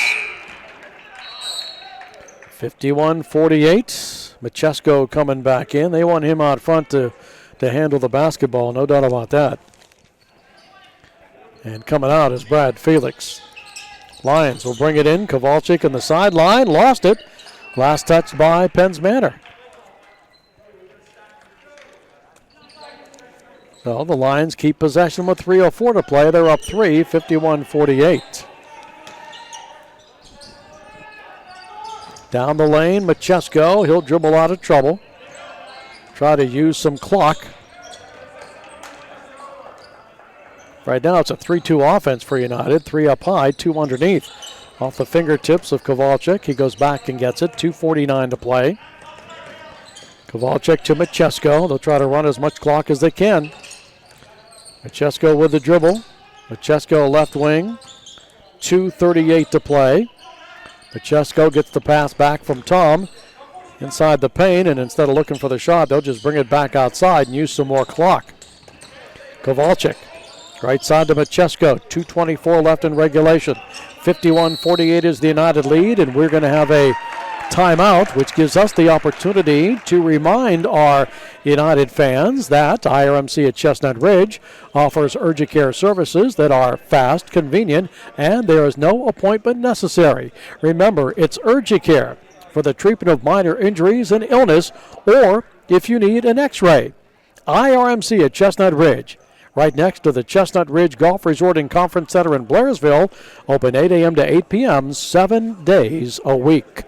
51-48. Machesko coming back in. They want him out front to handle the basketball, no doubt about that. And coming out is Brad Felix. Lions will bring it in. Kowalczyk on the sideline. Lost it. Last touch by Penn's Manor. So the Lions keep possession with 3:04 to play. They're up 3, 51-48. Down the lane, Machesko. He'll dribble out of trouble. Try to use some clock. Right now it's a 3-2 offense for United. 3 up high, 2 underneath. Off the fingertips of Kowalczyk. He goes back and gets it. 2:49 to play. Kowalczyk to Machesko. They'll try to run as much clock as they can. Machesko with the dribble. Machesko left wing. 2:38 to play. Machesko gets the pass back from Tom inside the paint, and instead of looking for the shot, they'll just bring it back outside and use some more clock. Kowalczyk. Right side to Machesko. 2:24 left in regulation. 51-48 is the United lead, and we're going to have a timeout, which gives us the opportunity to remind our United fans that IRMC at Chestnut Ridge offers urgent care services that are fast, convenient, and there is no appointment necessary. Remember, it's urgent care for the treatment of minor injuries and illness, or if you need an x-ray. IRMC at Chestnut Ridge, right next to the Chestnut Ridge Golf Resort and Conference Center in Blairsville, open 8 a.m. to 8 p.m. 7 days a week.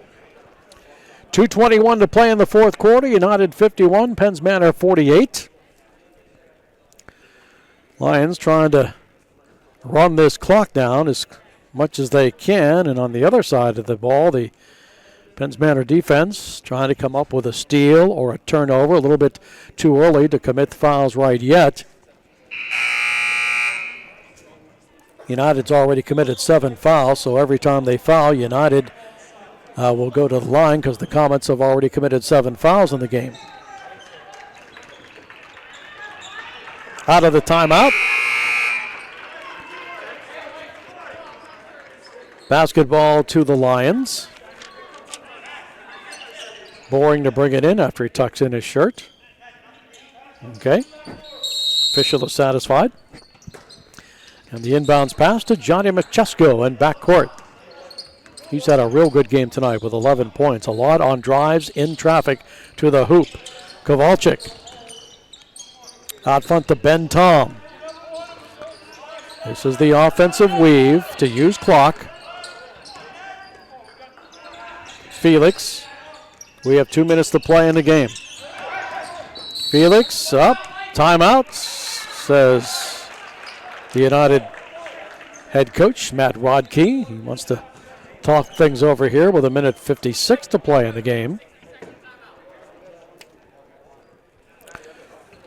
2:21 to play in the fourth quarter. United 51, Penns Manor 48. Lions trying to run this clock down as much as they can, and on the other side of the ball, the Penns Manor defense trying to come up with a steal or a turnover. A little bit too early to commit fouls right yet. United's already committed 7 fouls, so every time they foul, United will go to the line because the Comets have already committed 7 fouls in the game. Out of the timeout. Basketball to the Lions. Boring to bring it in after he tucks in his shirt. Okay. Official is satisfied. And the inbounds pass to Johnny Machesko in backcourt. He's had a real good game tonight with 11 points. A lot on drives in traffic to the hoop. Kowalczyk out front to Ben Tom. This is the offensive weave to use clock. Felix. We have 2 minutes to play in the game. Felix up. Timeout, says the United head coach, Matt Rodkey. He wants to talk things over here with 1:56 to play in the game.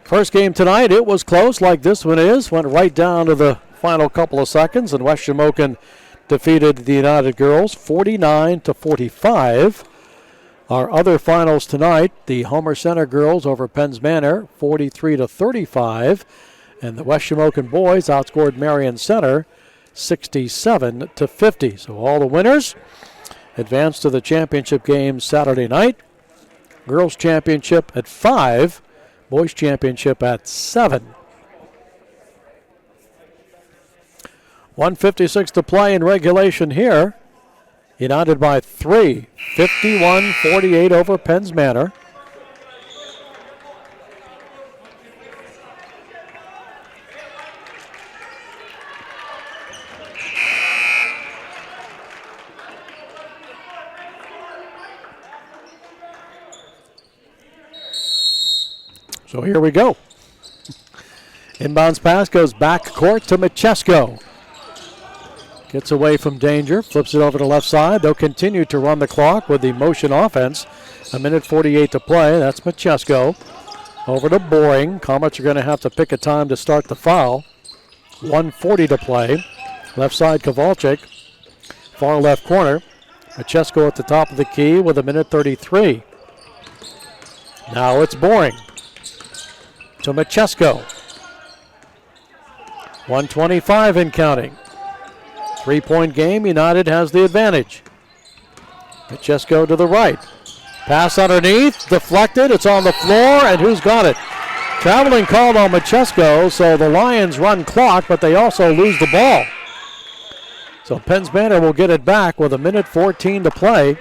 First game tonight, it was close like this one is. Went right down to the final couple of seconds, and West Shamokin defeated the United girls 49-45. Our other finals tonight, the Homer Center girls over Penns Manor 43-35, and the West Shamokin boys outscored Marion Center 67-50. So all the winners advance to the championship game Saturday night. Girls championship at 5, boys championship at 7. 1:56 to play in regulation here. United by 3, 51-48 over Penns Manor. So here we go. Inbounds pass goes back court to Machesko. Gets away from danger, flips it over to the left side. They'll continue to run the clock with the motion offense. 1:48 to play. That's Machesko. Over to Boring. Comets are going to have to pick a time to start the foul. 1:40 to play. Left side Kowalczyk. Far left corner. Machesko at the top of the key with 1:33. Now it's Boring to Machesko. 1:25 and counting. 3-point game, United has the advantage. Machesko to the right. Pass underneath, deflected, it's on the floor, and who's got it? Traveling called on Machesko, so the Lions run clock, but they also lose the ball. So Penns Manor will get it back with 1:14 to play.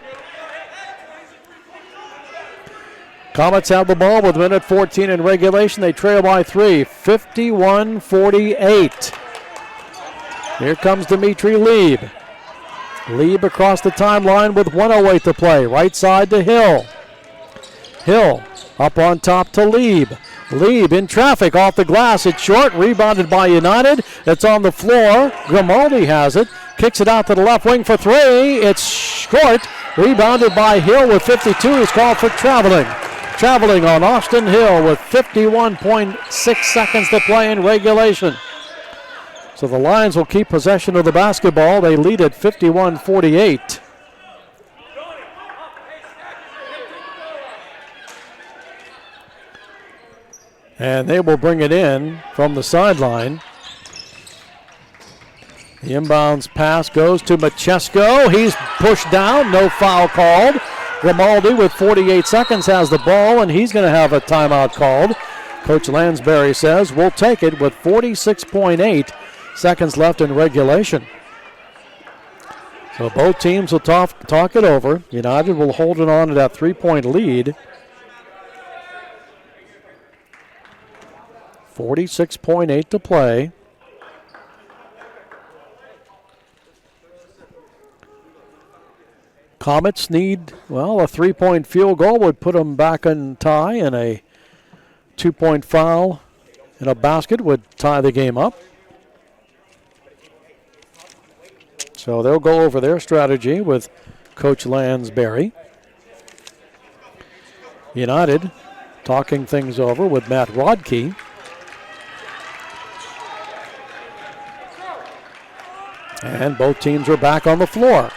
Comets have the ball with 1:14 in regulation. They trail by 3, 51-48. Here comes Dimitri Lieb. Lieb across the timeline with 1:08 to play. Right side to Hill. Hill up on top to Lieb. Lieb in traffic off the glass. It's short. Rebounded by United. It's on the floor. Grimaldi has it. Kicks it out to the left wing for 3. It's short. Rebounded by Hill with 52. He's called for traveling. Traveling on Austin Hill with 51.6 seconds to play in regulation. So the Lions will keep possession of the basketball. They lead at 51-48. And they will bring it in from the sideline. The inbounds pass goes to Machesko. He's pushed down. No foul called. Grimaldi with 48 seconds has the ball, and he's going to have a timeout called. Coach Lansbury says we'll take it with 46.8 seconds left in regulation. So both teams will talk it over. United will hold it on to that 3-point lead. 46.8 to play. Comets need, well, a 3-point field goal would put them back in tie, and a 2-point foul in a basket would tie the game up. So they'll go over their strategy with Coach Lansbury. United talking things over with Matt Rodkey. And both teams are back on the floor.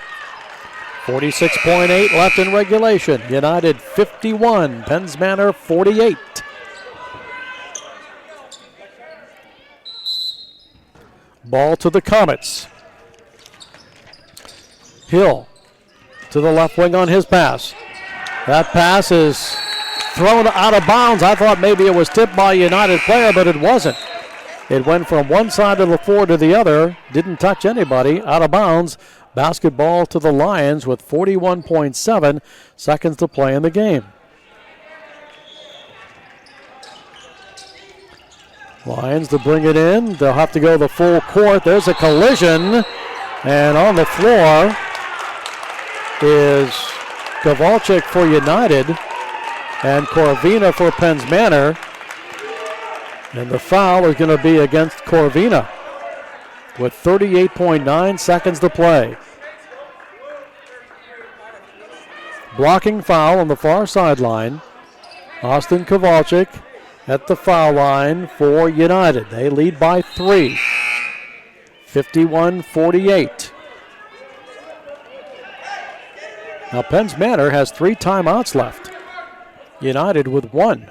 46.8 left in regulation. United 51, Penns Manor 48. Ball to the Comets. Hill to the left wing on his pass. That pass is thrown out of bounds. I thought maybe it was tipped by a United player, but it wasn't. It went from one side of the floor to the other. Didn't touch anybody. Out of bounds. Basketball to the Lions with 41.7 seconds to play in the game. Lions to bring it in. They'll have to go the full court. There's a collision. And on the floor is Kowalczyk for United and Corvina for Penns Manor. And the foul is going to be against Corvina with 38.9 seconds to play. Blocking foul on the far sideline. Austin Kowalczyk at the foul line for United. They lead by 3. 51-48. Now Penns Manor has 3 timeouts left. United with 1.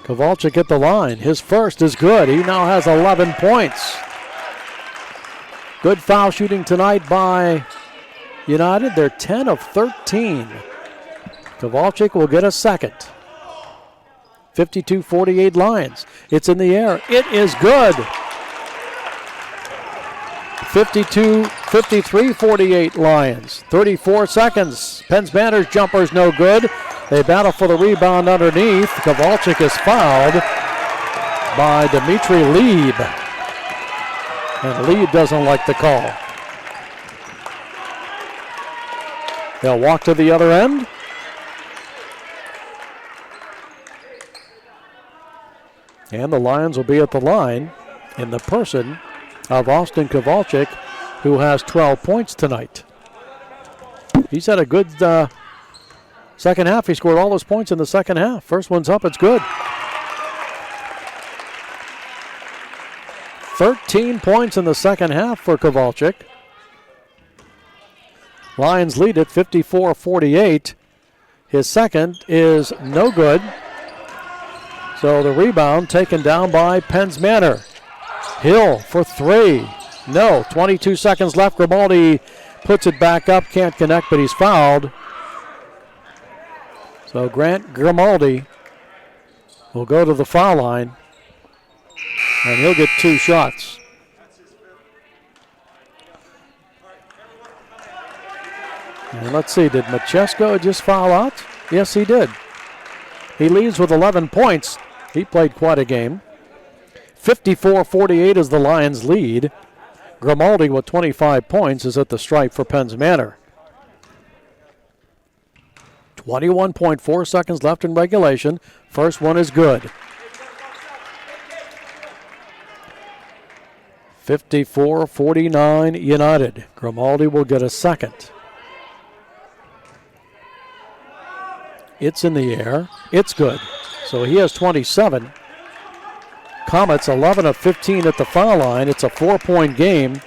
Kowalczyk at the line. His first is good. He now has 11 points. Good foul shooting tonight by United. They're 10 of 13. Kowalczyk will get a second. 52-48 Lions. It's in the air. It is good. 53-48 Lions. 34 seconds. Penns Manor's jumper's no good. They battle for the rebound underneath. Kowalczyk is fouled by Dimitri Lieb. And Lieb doesn't like the call. They'll walk to the other end. And the Lions will be at the line in the person of Austin Kowalczyk, who has 12 points tonight. He's had a good second half. He scored all his points in the second half. First one's up, it's good. 13 points in the second half for Kowalczyk. Lions lead at 54-48. His second is no good. So the rebound taken down by Penns Manor. Hill for 3. No, 22 seconds left. Grimaldi puts it back up, can't connect, but he's fouled. So Grant Grimaldi will go to the foul line, and he'll get 2 shots. And let's see, did Machesko just foul out? Yes, he did. He leads with 11 points. He played quite a game. 54-48 is the Lions' lead. Grimaldi with 25 points is at the stripe for Penns Manor. 21.4 seconds left in regulation. First one is good. 54-49 United. Grimaldi will get a second. It's in the air. It's good. So he has 27. Comets 11 of 15 at the foul line. It's a 4-point game.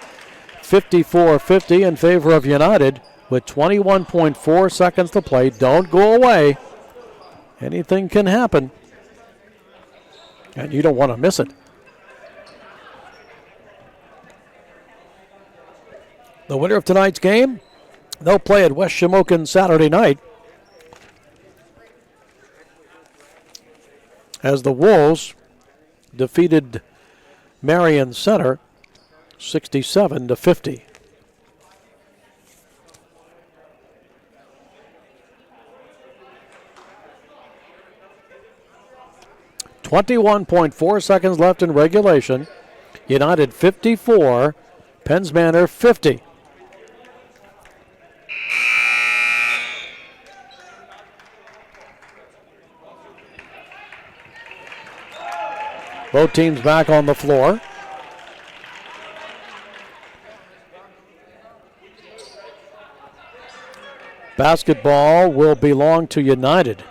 54-50 in favor of United with 21.4 seconds to play. Don't go away. Anything can happen. And you don't want to miss it. The winner of tonight's game, they'll play at West Shamokin Saturday night as the Wolves defeated Marion Center 67-50. .4 seconds left in regulation. United 54, Penns Manor 50. Both teams back on the floor. Basketball will belong to United.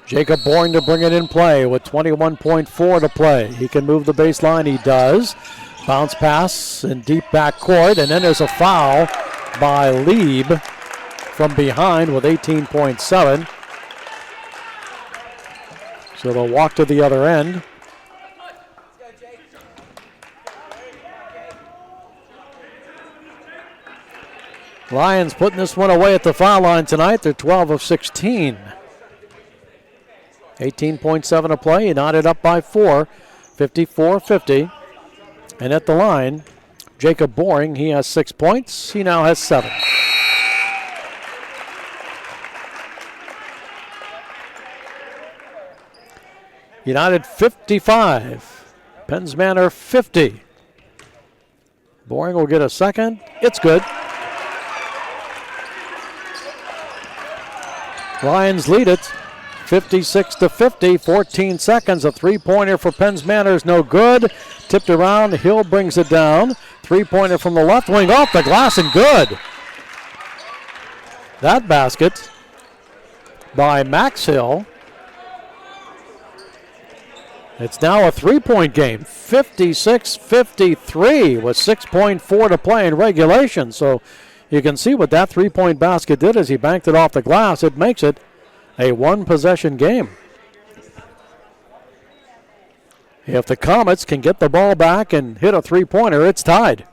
Jacob Bourne to bring it in play with 21.4 to play. He can move the baseline, he does. Bounce pass in deep back court, and then there's a foul by Lieb from behind with 18.7. So they'll walk to the other end. Lions putting this one away at the foul line tonight. They're 12 of 16. 18.7 to play. United up by 4, 54-50. And at the line, Jacob Boring, he has 6 points. He now has 7. United 55, Penns Manor 50. Boring will get a second. It's good. Lions lead it 56-50, 14 seconds. A three-pointer for Penns Manor is no good. Tipped around, Hill brings it down. Three-pointer from the left wing off the glass and good. That basket by Max Hill. It's now a three-point game, 56-53 with 6.4 to play in regulation. So you can see what that three-point basket did as he banked it off the glass. It makes it a one-possession game. If the Comets can get the ball back and hit a three-pointer, it's tied.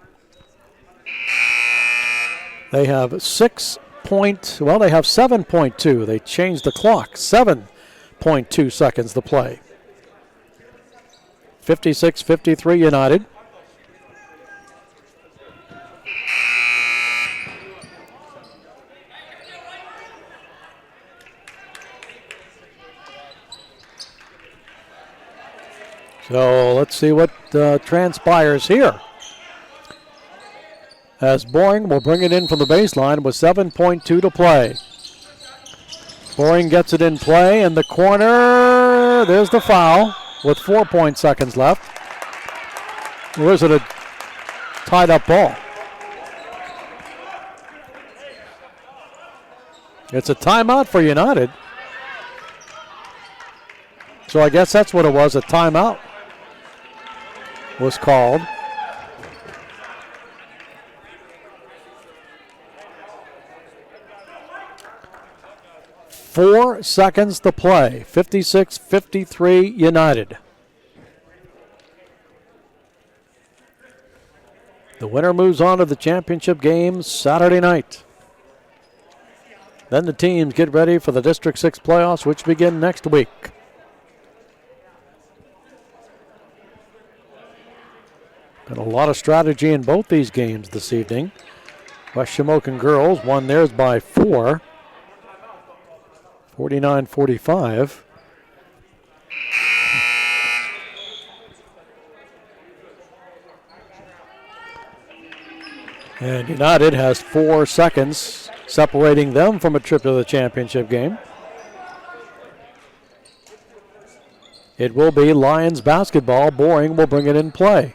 They have 7.2. They changed the clock. 7.2 seconds to play. 56-53 United. So let's see what transpires here. As Boring will bring it in from the baseline with 7.2 to play. Boring gets it in play in the corner. There's the foul with 4 seconds left. Or is it a tied up ball? It's a timeout for United. So I guess that's what it was, a timeout was called. Four seconds to play, 56-53 United. The winner moves on to the championship game Saturday night. Then the teams get ready for the District 6 playoffs, which begin next week. Been a lot of strategy in both these games this evening. West Shamokin girls won theirs by 4, 49-45. And United has 4 seconds separating them from a trip to the championship game. It will be Lions basketball. Boring will bring it in play.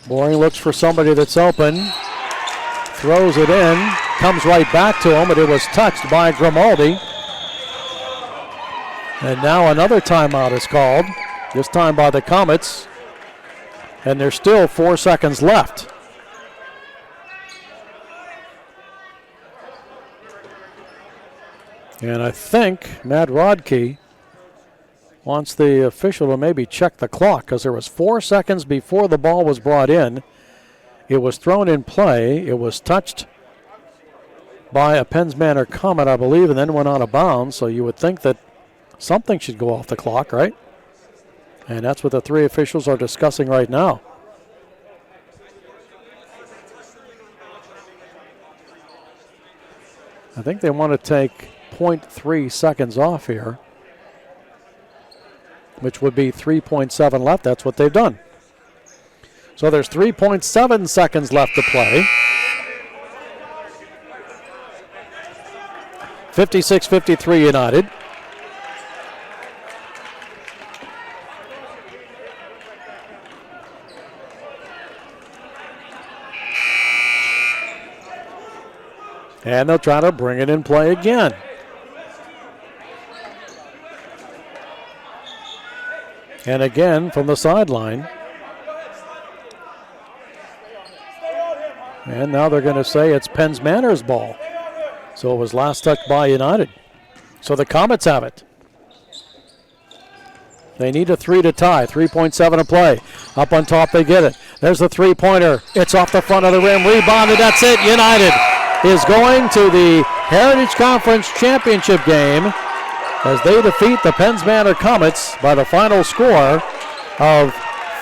Boring looks for somebody that's open. Throws it in. Comes right back to him, but it was touched by Grimaldi. And now another timeout is called. This time by the Comets. And there's still 4 seconds left. And I think Matt Rodkey wants the official to maybe check the clock because there was 4 seconds before the ball was brought in. It was thrown in play. It was touched by a Penns Manor Comet, I believe, and then went out of bounds. So you would think that something should go off the clock, right? And that's what the 3 officials are discussing right now. I think they want to take 0.3 seconds off here, which would be 3.7 left. That's what they've done. So there's 3.7 seconds left to play. 56-53 United. And they'll try to bring it in play again. And again from the sideline. And now they're going to say it's Penns Manor's ball. So it was last touched by United. So the Comets have it. They need a 3 to tie. 3.7 to play. Up on top, they get it. There's the three-pointer. It's off the front of the rim. Rebounded. That's it. United is going to the Heritage Conference Championship game as they defeat the Penns Manor Comets by the final score of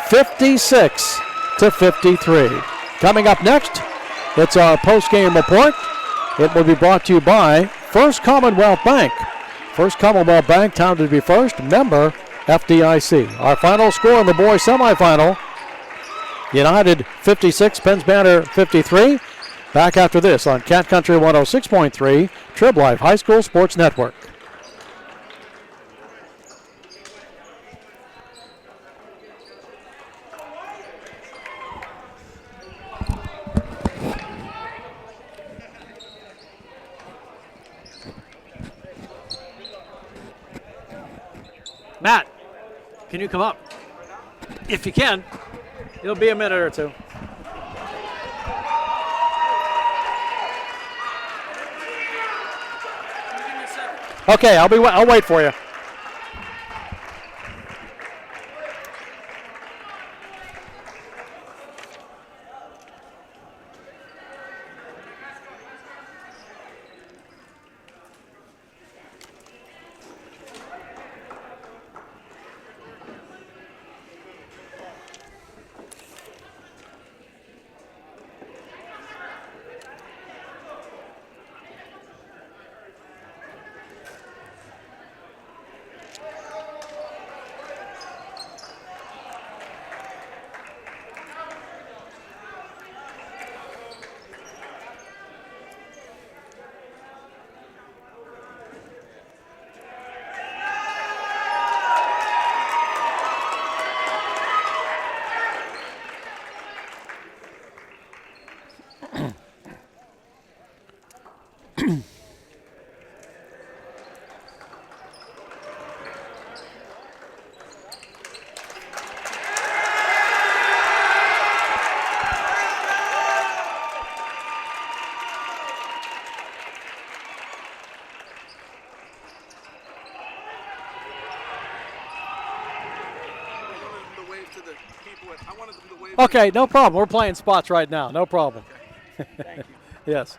56-53. Coming up next, it's our post-game report. It will be brought to you by First Commonwealth Bank. First Commonwealth Bank, time to be first, member FDIC. Our final score in the boys semifinal, United 56, Penns Manor 53. Back after this on Cat Country 106.3, Trib Life High School Sports Network. Matt, can you come up? If you can. It'll be a minute or two. Okay, I'll wait for you. Okay, no problem. We're playing spots right now. No problem. Thank you. Yes.